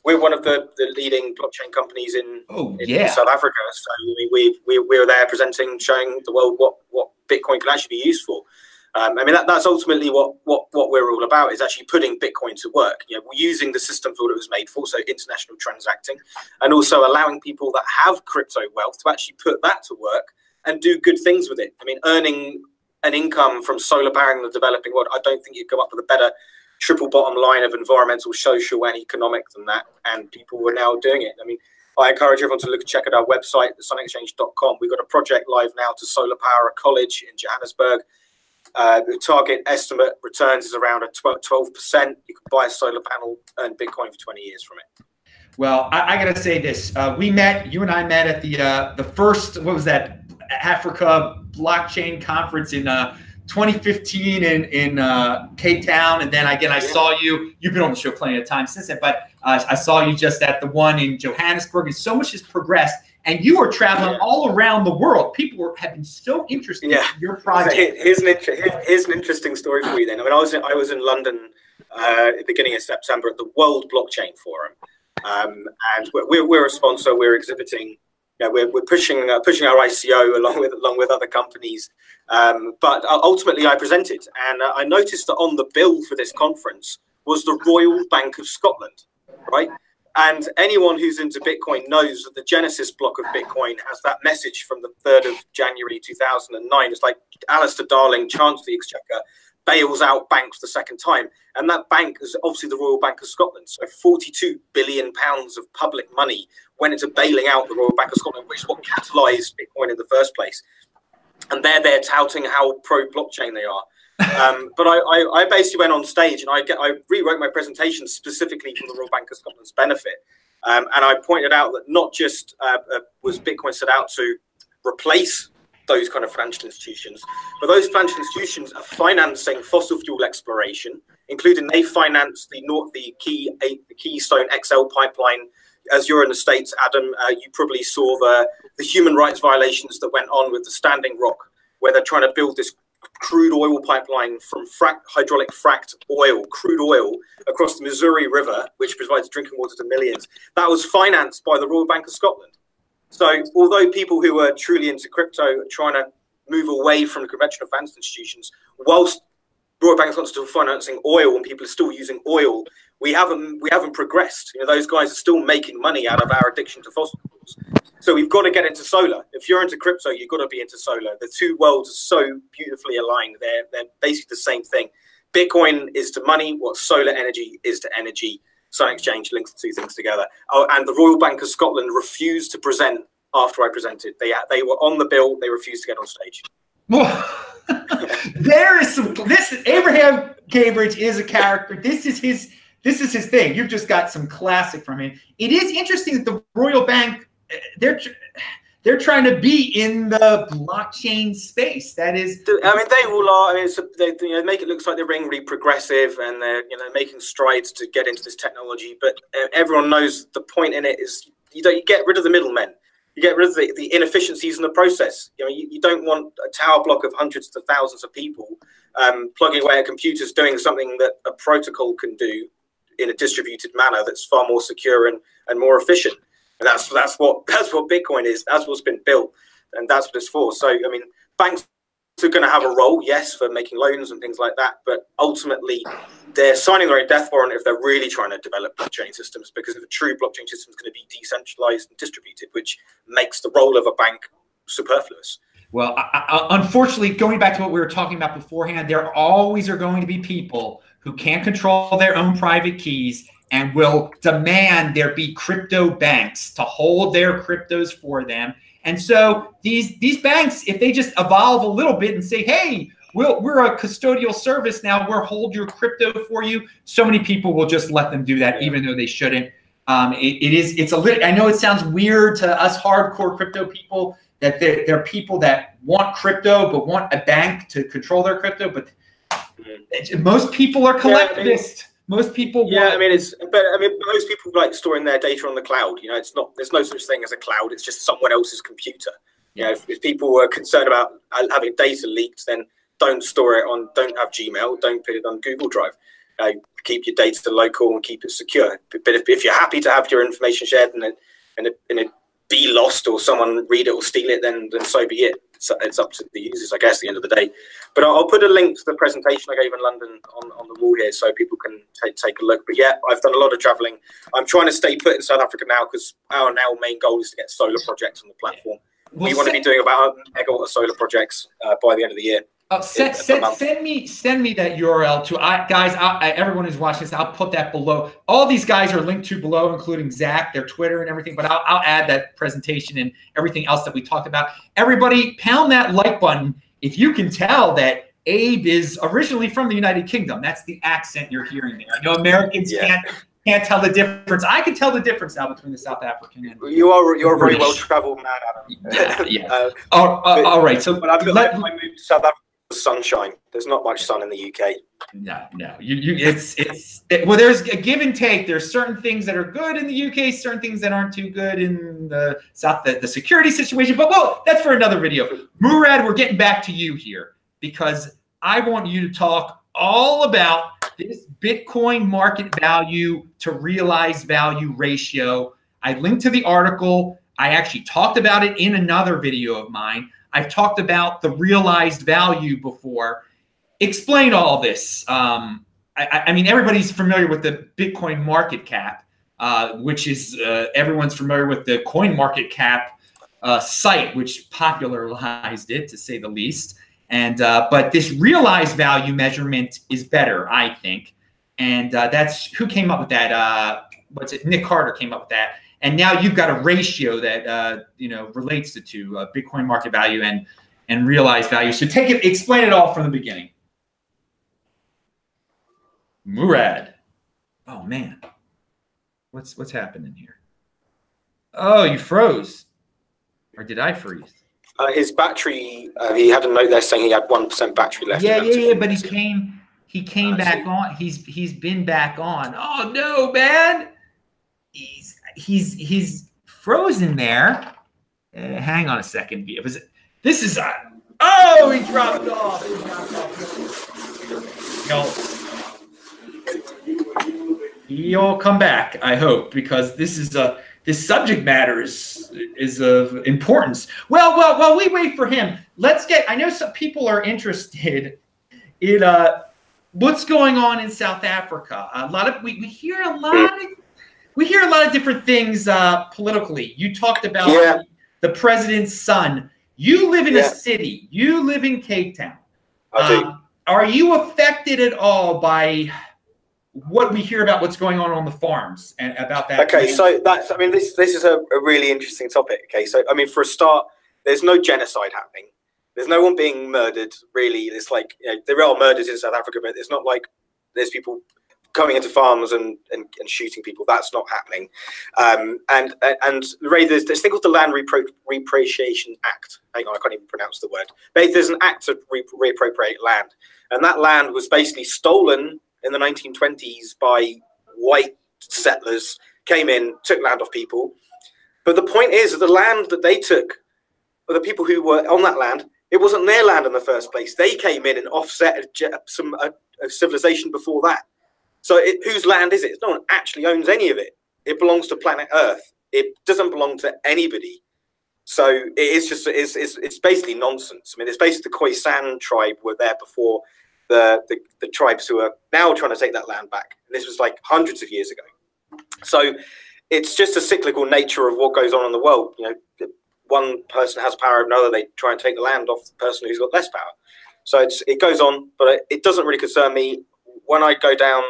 we're one of the leading blockchain companies in South Africa. So we were there presenting, showing the world what Bitcoin can actually be used for. I mean, that's ultimately what we're all about, is actually putting Bitcoin to work. You know, we're using the system for what it was made for, so international transacting, and also allowing people that have crypto wealth to actually put that to work and do good things with it. I mean, earning an income from solar powering the developing world, I don't think you'd come up with a better triple bottom line of environmental, social, and economic than that. And people were now doing it. I mean, I encourage everyone to check out our website, thesunexchange.com. We've got a project live now to solar power a college in Johannesburg. The target estimate returns is around 12%. You can buy a solar panel, earn Bitcoin for 20 years from it. Well, I got to say this. You and I met at the first, what was that, Africa blockchain conference in 2015 in Cape Town. And then again, I saw you. You've been on the show plenty of times since then, but I saw you just at the one in Johannesburg, and so much has progressed. And you are traveling all around the world. People have been so interested in your project. Here's an interesting story for you then. I mean, I was in London at the beginning of September at the World Blockchain Forum. And we're a sponsor. We're exhibiting. We're pushing our ICO along with other companies. But ultimately, I presented, and I noticed that on the bill for this conference was the Royal Bank of Scotland, right? And anyone who's into Bitcoin knows that the Genesis block of Bitcoin has that message from the 3rd of January 2009. It's like Alistair Darling, Chancellor of the Exchequer, bails out banks the second time. And that bank is obviously the Royal Bank of Scotland. So £42 billion of public money went into bailing out the Royal Bank of Scotland, which is what catalyzed Bitcoin in the first place. And they're there touting how pro-blockchain they are. But I basically went on stage and I rewrote my presentation specifically for the Royal Bank of Scotland's benefit. And I pointed out that not just was Bitcoin set out to replace those kind of financial institutions, but those financial institutions are financing fossil fuel exploration, including they finance the Keystone XL pipeline. As you're in the States, Adam, you probably saw the human rights violations that went on with the Standing Rock where they're trying to build this crude oil pipeline from hydraulic fracked oil, crude oil, across the Missouri River, which provides drinking water to millions. That was financed by the Royal Bank of Scotland. So although people who are truly into crypto are trying to move away from the conventional finance institutions, whilst Royal Bank of Scotland is still financing oil and people are still using oil, we haven't progressed. You know, those guys are still making money out of our addiction to fossil fuels. So we've got to get into solar. If you're into crypto, you've got to be into solar. The two worlds are so beautifully aligned. They're basically the same thing. Bitcoin is to money what solar energy is to energy. Sun Exchange links the two things together. Oh, and the Royal Bank of Scotland refused to present after I presented. They were on the bill. They refused to get on stage. There is some. This Abraham Cambridge is a character. This is his thing. You've just got some classic from him. It is interesting that the Royal Bank, they're trying to be in the blockchain space. That is, I mean, they all are. I mean, they make it look like they're being really progressive and they're making strides to get into this technology. But everyone knows the point in it is you get rid of the middlemen. You get rid of the inefficiencies in the process. You don't want a tower block of hundreds to thousands of people plugging away at computers doing something that a protocol can do in a distributed manner that's far more secure and more efficient. And that's what Bitcoin is. That's what's been built, and that's what it's for. So, I mean, banks are going to have a role, yes, for making loans and things like that. But ultimately, they're signing their own death warrant if they're really trying to develop blockchain systems, because if a true blockchain system is going to be decentralized and distributed, which makes the role of a bank superfluous. Well, unfortunately, going back to what we were talking about beforehand, there always are going to be people who can't control their own private keys and will demand there be crypto banks to hold their cryptos for them. And so these banks, if they just evolve a little bit and say, hey, we're a custodial service now, we'll hold your crypto for you, so many people will just let them do that, even though they shouldn't. It's a little, I know it sounds weird to us hardcore crypto people that there are people that want crypto but want a bank to control their crypto, but most people are collectivist. Most people want, most people like storing their data on the cloud. There's no such thing as a cloud. It's just someone else's computer. If people were concerned about having data leaked, then don't don't have Gmail, don't put it on Google Drive. Keep your data local and keep it secure. But if you're happy to have your information shared and it be lost or someone read it or steal it, then so be it. It's up to the users, I guess, at the end of the day. But I'll put a link to the presentation I gave in London on the wall here so people can take a look. But yeah, I've done a lot of traveling. I'm trying to stay put in South Africa now because our main goal is to get solar projects on the platform. We want to be doing about 1 megawatt of solar projects by the end of the year. Send me that URL to guys. Everyone who's watching this, I'll put that below. All these guys are linked to below, including Zach, their Twitter and everything. But I'll add that presentation and everything else that we talked about. Everybody, pound that like button if you can tell that Abe is originally from the United Kingdom. That's the accent you're hearing there. I know Americans can't tell the difference. I can tell the difference now between the South African and you're a very well traveled man, Adam. Yeah. All right. So but I moved to South Africa. Sunshine. There's not much sun in the UK. No. Well, there's a give and take. There's certain things that are good in the UK, certain things that aren't too good in the South, the security situation. But that's for another video. Murad, we're getting back to you here because I want you to talk all about this Bitcoin market value to realized value ratio. I linked to the article. I actually talked about it in another video of mine. I've talked about the realized value before. Explain all this. I mean, everybody's familiar with the Bitcoin market cap, which is everyone's familiar with the Coin Market Cap site, which popularized it, to say the least. And but this realized value measurement is better, I think. And that's who came up with that. Nick Carter came up with that. And now you've got a ratio that relates the two, Bitcoin market value and realized value. So explain it all from the beginning. Murad. Oh man, what's happening here? Oh, you froze, or did I freeze? His battery. He had a note there saying he had 1% battery left. Yeah. But he came back on. He's been back on. Oh no, man. He's frozen there. Hang on a second. This is Oh, he dropped off. He'll come back, I hope, because this subject matter is of importance. Well, while we wait for him, I know some people are interested in what's going on in South Africa. We hear a lot of different things politically. You talked about the president's son. You live in a city. You live in Cape Town. I do. Are you affected at all by what we hear about what's going on the farms and about that? Okay, so this is a really interesting topic. Okay, so I mean, for a start, there's no genocide happening. There's no one being murdered. Really, it's like, you know, there are murders in South Africa, but it's not like there's people coming into farms and shooting people. That's not happening. And Ray, there's this thing called the Land Reappropriation Act. Hang on, I can't even pronounce the word. But there's an act to reappropriate land, and that land was basically stolen in the 1920s by white settlers, came in, took land off people. But the point is that the land that they took, or the people who were on that land, it wasn't their land in the first place. They came in and offset a civilization before that. So whose land is it? No one actually owns any of it. It belongs to planet Earth. It doesn't belong to anybody. So it's basically nonsense. I mean, it's basically the Khoisan tribe were there before the tribes who are now trying to take that land back. And this was like hundreds of years ago. So it's just a cyclical nature of what goes on in the world. You know, one person has power over another, they try and take the land off the person who's got less power. So it goes on, but it doesn't really concern me. When I go down,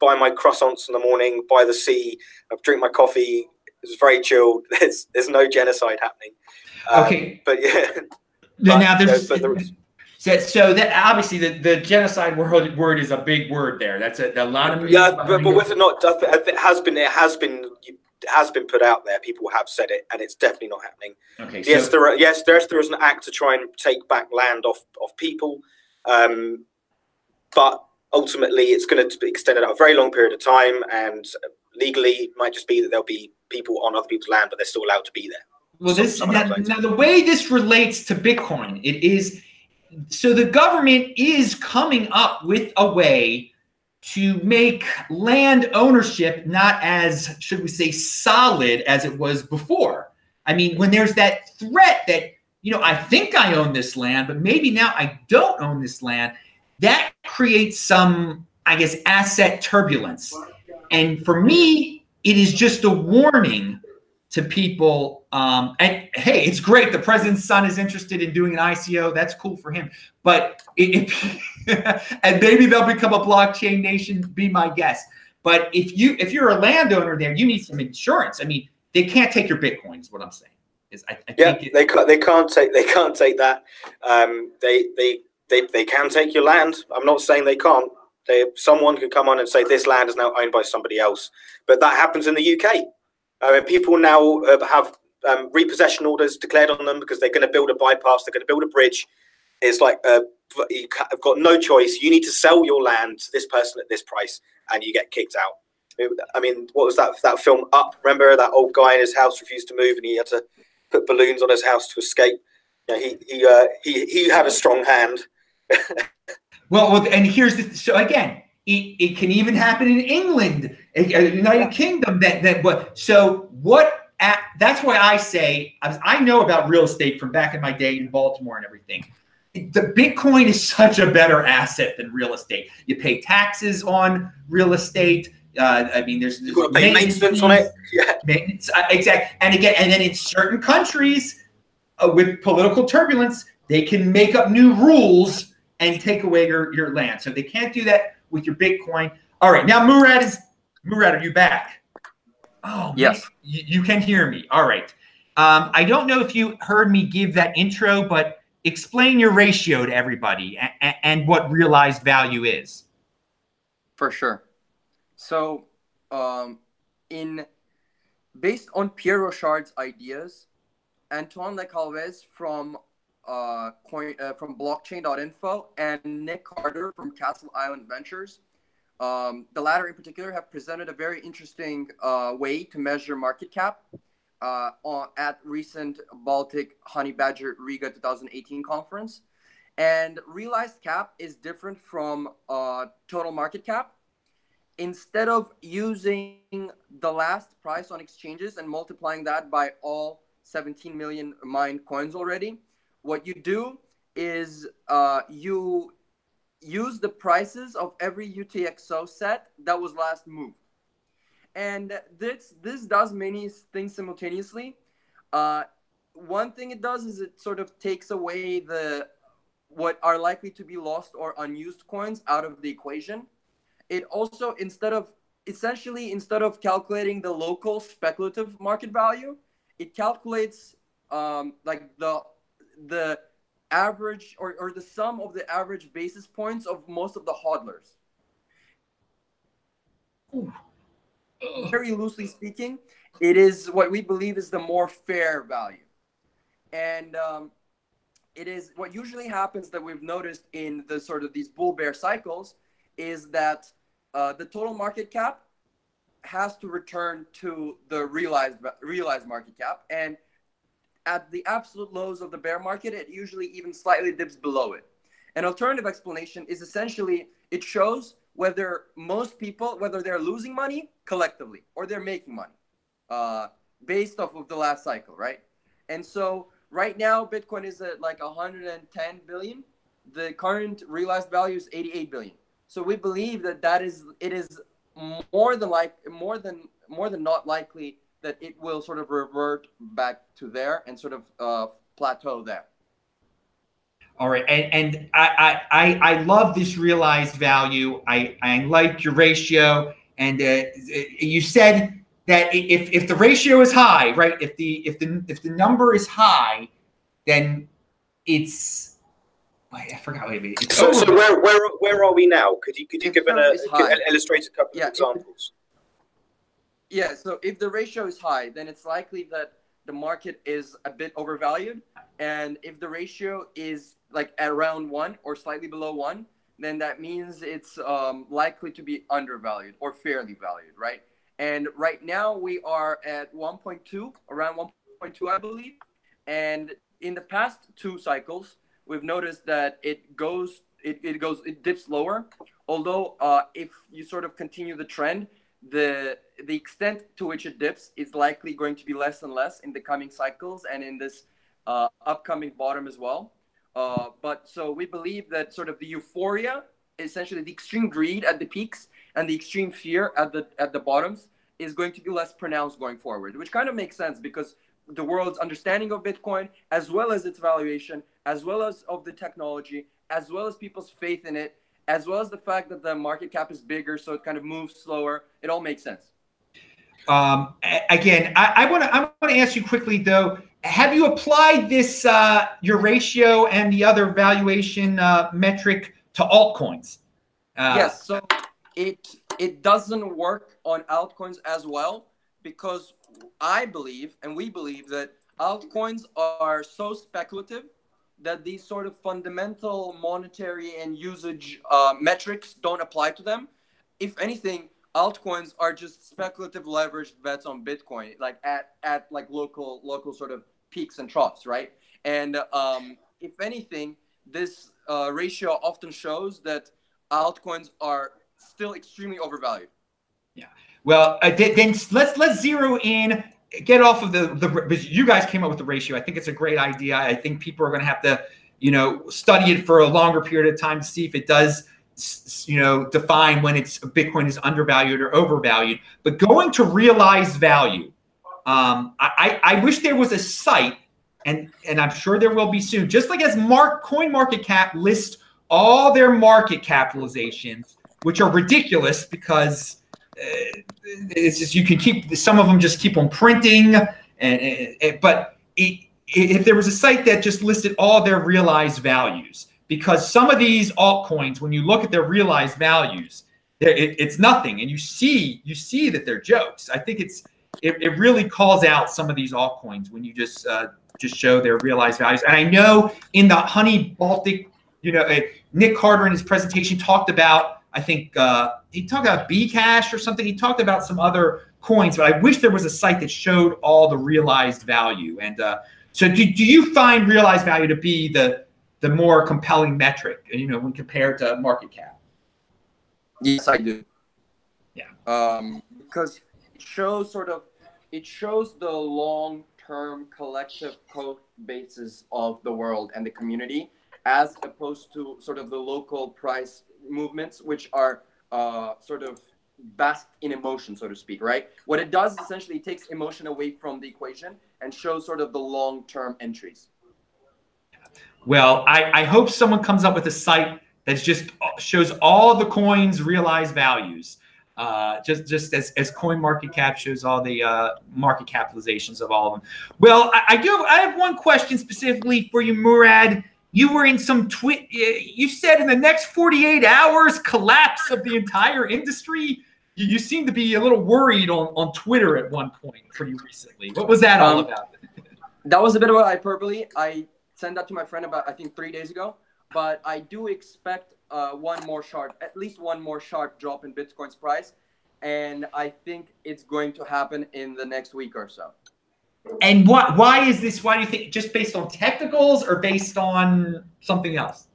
buy my croissants in the morning, by the sea, I drink my coffee, it's very chilled. There's no genocide happening. Okay. But yeah. Now there's... So that obviously the genocide word is a big word there. That's a lot of but with it not, it has been put out there. People have said it, and it's definitely not happening. Okay. Yes, there is an act to try and take back land off people, but ultimately it's going to be extended out a very long period of time, and legally it might just be that there'll be people on other people's land, but they're still allowed to be there. Well, now the way this relates to Bitcoin, it is. So the government is coming up with a way to make land ownership not as, should we say, solid as it was before. I mean, when there's that threat that, you know, I think I own this land, but maybe now I don't own this land, that creates some, I guess, asset turbulence. And for me, it is just a warning to people. And hey, it's great. The president's son is interested in doing an ICO. That's cool for him. But and maybe they'll become a blockchain nation. Be my guess. But if you're a landowner there, you need some insurance. I mean, they can't take your Bitcoin. Is what I'm saying. They can't take that. They can take your land. I'm not saying they can't. Someone can come on and say this land is now owned by somebody else. But that happens in the UK. People now have repossession orders declared on them because they're going to build a bypass, they're going to build a bridge. It's like you've got no choice. You need to sell your land to this person at this price, and you get kicked out. I mean, what was that film Up? Remember that old guy in his house refused to move, and he had to put balloons on his house to escape. You know, he had a strong hand. well, and here's so again. It can even happen in England, United Kingdom. That's why I say I know about real estate from back in my day in Baltimore and everything. The Bitcoin is such a better asset than real estate. You pay taxes on real estate. I mean, there's you've got to pay maintenance on it. Yeah, maintenance, exactly. And then in certain countries with political turbulence, they can make up new rules and take away your land. So they can't do that with your Bitcoin. All right, now Murad, are you back? Oh, yes. Man, you can hear me. All right. I don't know if you heard me give that intro, but explain your ratio to everybody and what realized value is. For sure. So, based on Pierre Rochard's ideas, Antoine Lecalvez from blockchain.info and Nick Carter from Castle Island Ventures, the latter in particular, have presented a very interesting way to measure market cap. at recent Baltic Honey Badger Riga 2018 conference. And realized cap is different from total market cap. Instead of using the last price on exchanges and multiplying that by all 17 million mined coins already, what you do is you use the prices of every UTXO set that was last moved. And this does many things simultaneously. One thing it does is it sort of takes away what are likely to be lost or unused coins out of the equation. It also, instead of calculating the local speculative market value, it calculates like the average or the sum of the average basis points of most of the hodlers. Very loosely speaking, it is what we believe is the more fair value. And it is what usually happens that we've noticed in the sort of these bull bear cycles is that the total market cap has to return to the realized market cap, and at the absolute lows of the bear market, it usually even slightly dips below it. An alternative explanation is essentially it shows whether most people, whether they're losing money collectively or they're making money based off of the last cycle, right? And so right now, Bitcoin is at like 110 billion. The current realized value is 88 billion. So we believe that it is more than not likely that it will sort of revert back to there and sort of plateau there. All right, and I love this realized value. I like your ratio, and you said that if the ratio is high, right? If the number is high, then it's I forgot. Wait, so where are we now? Could you give illustrate a couple of examples? Yeah. So if the ratio is high, then it's likely that the market is a bit overvalued, and if the ratio is like at around 1 or slightly below 1, then that means it's likely to be undervalued or fairly valued, right? And right now we are at 1.2, around 1.2, I believe. And in the past 2 cycles, we've noticed that it dips lower. Although if you sort of continue the trend, the extent to which it dips is likely going to be less and less in the coming cycles and in this upcoming bottom as well. But so we believe that sort of the euphoria, essentially the extreme greed at the peaks and the extreme fear at the bottoms is going to be less pronounced going forward, which kind of makes sense because the world's understanding of Bitcoin, as well as its valuation, as well as of the technology, as well as people's faith in it, as well as the fact that the market cap is bigger, so it kind of moves slower. It all makes sense. Again, I want to ask you quickly though. Have you applied this your ratio and the other valuation metric to altcoins? Yes. So it doesn't work on altcoins as well because I believe and we believe that altcoins are so speculative that these sort of fundamental monetary and usage metrics don't apply to them. If anything, altcoins are just speculative leveraged bets on Bitcoin, like at like local sort of peaks and troughs, right? And if anything, this ratio often shows that altcoins are still extremely overvalued. Yeah. Well, then let's zero in. Get off of the you guys came up with the ratio. I think it's a great idea. I think people are going to have to, study it for a longer period of time to see if it does, define when Bitcoin is undervalued or overvalued. But going to realized value, I wish there was a site, and I'm sure there will be soon. Just like as CoinMarketCap lists all their market capitalizations, which are ridiculous because it's just you can keep some of them just keep on printing, but if there was a site that just listed all their realized values, because some of these altcoins, when you look at their realized values, it's nothing, and you see that they're jokes. I think it really calls out some of these altcoins when you just show their realized values. And I know in the Honey Baltic, Nick Carter in his presentation talked about, I think he talked about Bcash or something. He talked about some other coins, but I wish there was a site that showed all the realized value. And so do you find realized value to be the more compelling metric, you know, when compared to market cap? Yes, I do. Yeah. Because it shows the long-term collective code basis of the world and the community, as opposed to sort of the local price movements, which are sort of basked in emotion, so to speak, right? What it does is essentially it takes emotion away from the equation and shows sort of the long-term entries. Well, I hope someone comes up with a site that just shows all the coins' realized values, just as CoinMarketCap shows all the market capitalizations of all of them. Well, I have one question specifically for you, Murad. You were in some tweet. You said in the next 48 hours, collapse of the entire industry. You seem to be a little worried on Twitter at one point pretty recently. What was that all about? That was a bit of a hyperbole. I sent that to my friend about, I think, 3 days ago. But I do expect at least one more sharp drop in Bitcoin's price. And I think it's going to happen in the next week or so. And why is this? Why do you think? Just based on technicals or based on something else?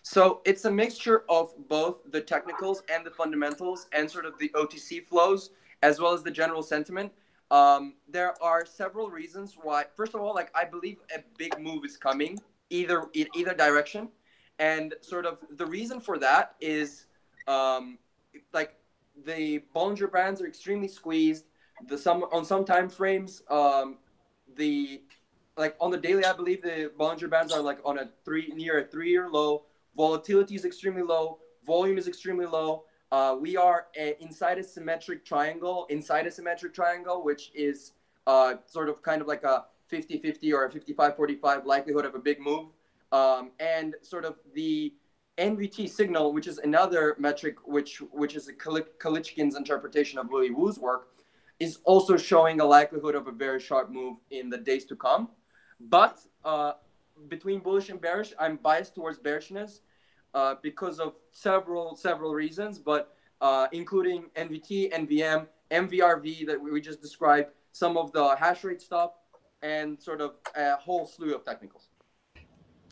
So it's a mixture of both the technicals and the fundamentals and sort of the OTC flows, as well as the general sentiment. There are several reasons why. First of all, like, I believe a big move is coming in either direction. And sort of the reason for that is like the Bollinger Bands are extremely squeezed. On some time frames, like on the daily, I believe the Bollinger Bands are like on near a 3-year low. Volatility is extremely low. Volume is extremely low. We are inside a symmetric triangle, which is sort of kind of like a 50-50 or a 55-45 likelihood of a big move. And sort of the NVT signal, which is another metric, which is a Kalichkin's interpretation of Willy Woo's work, is also showing a likelihood of a very sharp move in the days to come. But between bullish and bearish, I'm biased towards bearishness because of several reasons, but including NVT, NVM, MVRV that we just described, some of the hash rate stuff, and sort of a whole slew of technicals.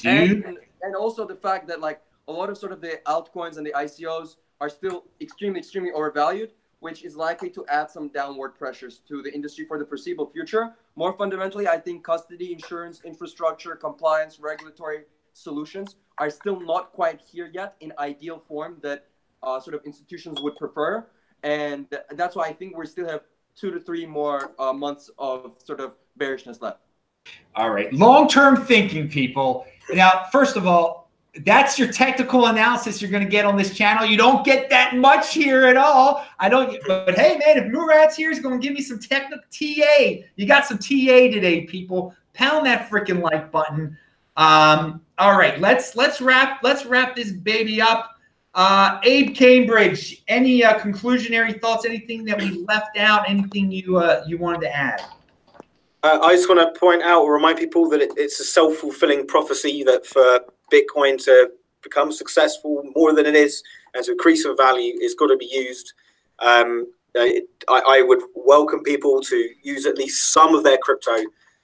And also the fact that like a lot of sort of the altcoins and the ICOs are still extremely overvalued, which is likely to add some downward pressures to the industry for the foreseeable future. More fundamentally, I think custody, insurance, infrastructure, compliance, regulatory solutions are still not quite here yet in ideal form that sort of institutions would prefer. And that's why I think we still have 2 to 3 more months of sort of bearishness left. All right. Long-term thinking, people. Now, first of all, that's your technical analysis you're going to get on this channel. You don't get that much here at all. But hey, man, if Murad's here, he's going to give me some technical TA. You got some TA today, people. Pound that freaking like button. All right, let's wrap this baby up. Abe Cambridge, any conclusionary thoughts? Anything that we left out? Anything you wanted to add? I just want to point out or remind people that it's a self-fulfilling prophecy that for Bitcoin to become successful more than it is and to increase in value, it's got to be used. I would welcome people to use at least some of their crypto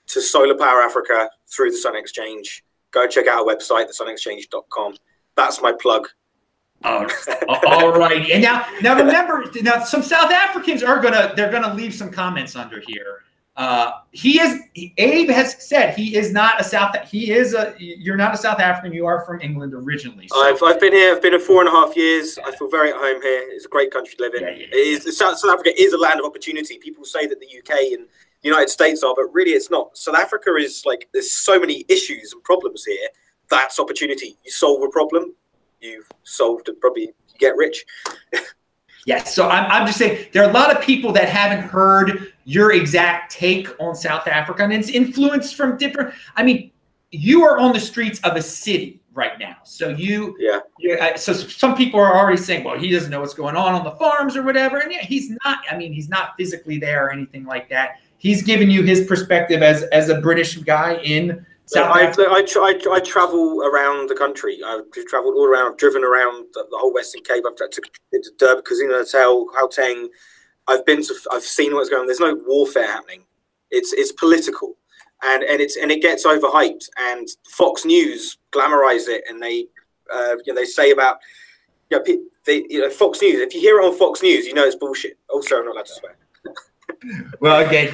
to solar power Africa through the Sun Exchange. Go check out our website, thesunexchange.com. That's my plug. All right. And now remember, some South Africans they're gonna leave some comments under here. Abe has said he is not a you're not a South African, you are from England originally. So. I've been here, I've been here 4.5 years. I feel very at home here. It's a great country to live in. South Africa is a land of opportunity. People say that the UK and the United States are, but really it's not. South Africa is like, there's so many issues and problems here. That's opportunity. You solve a problem, you've solved it, probably you get rich. Yes, so I'm just saying there are a lot of people that haven't heard your exact take on South Africa, and it's influenced from different. I mean, you are on the streets of a city right now, so so some people are already saying, well, he doesn't know what's going on the farms or whatever, and yeah, he's not. I mean, he's not physically there or anything like that. He's giving you his perspective as a British guy in. I travel around the country. I've traveled all around. I've driven around the whole Western Cape. I've took into Durban, Casino Hotel, Gauteng, I've seen what's going on. There's no warfare happening. It's political, and it gets overhyped. And Fox News glamorize it, and they say about Fox News. If you hear it on Fox News, you know it's bullshit. Also, I'm not allowed to swear. Well, again,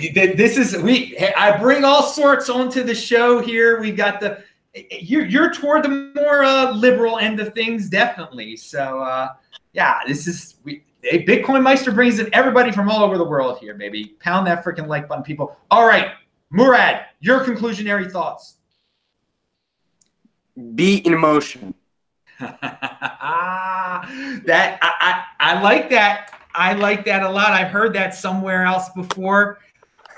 I bring all sorts onto the show here. We've got you're toward the more liberal end of things, definitely. So yeah, Bitcoin Meister brings in everybody from all over the world here, baby. Pound that freaking like button, people. All right, Murad, your conclusionary thoughts. Be in motion. That I like that. I like that a lot. I've heard that somewhere else before.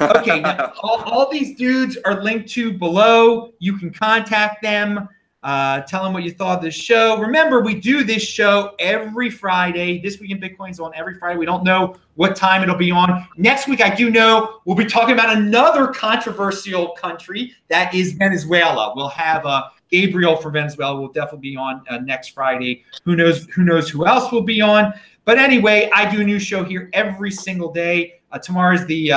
Okay, now, all these dudes are linked to below. You can contact them. Tell them what you thought of this show. Remember, we do this show every Friday. This Week in Bitcoin's on every Friday. We don't know what time it'll be on. Next week, I do know we'll be talking about another controversial country. That is Venezuela. We'll have Gabriel for Venezuela will definitely be on next Friday. Who knows who else will be on. But anyway, I do a new show here every single day. Tomorrow's the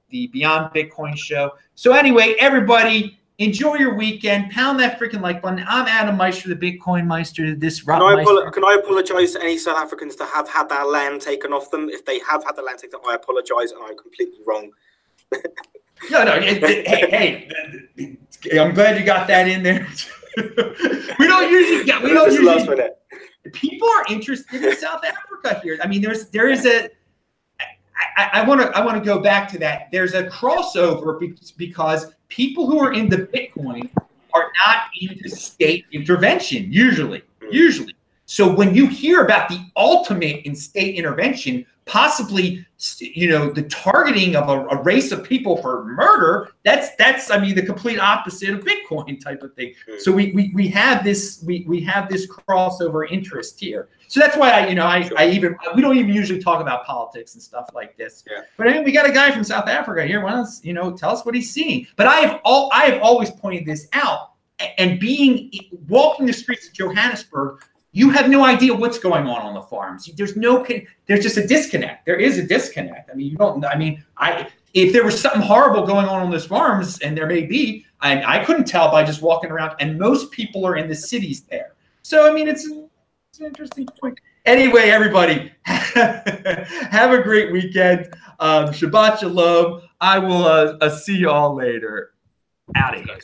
Beyond Bitcoin show. So anyway, everybody, enjoy your weekend. Pound that freaking like button. I'm Adam Meister, the Bitcoin Meister. Can I apologize to any South Africans to have had their land taken off them? If they have had the land taken off, I apologize, and I'm completely wrong. No. Hey, I'm glad you got that in there. We don't usually. People are interested in South Africa here. I mean, there is a. I want to go back to that. There's a crossover because people who are into Bitcoin are not into state intervention usually. So when you hear about the ultimate in state intervention, possibly, the targeting of a race of people for murder, that's the complete opposite of Bitcoin type of thing. So we have this crossover interest here. So that's why we don't even usually talk about politics and stuff like this. Yeah. But I mean, we got a guy from South Africa here. Why don't tell us what he's seeing? But I have always pointed this out. And walking the streets of Johannesburg, you have no idea what's going on the farms. There's just a disconnect. There is a disconnect. I mean, if there was something horrible going on those farms, and there may be, I couldn't tell by just walking around. And most people are in the cities there. So I mean, it's an interesting point. Anyway, everybody, have a great weekend. Shabbat shalom. I will see you all later. Out of here.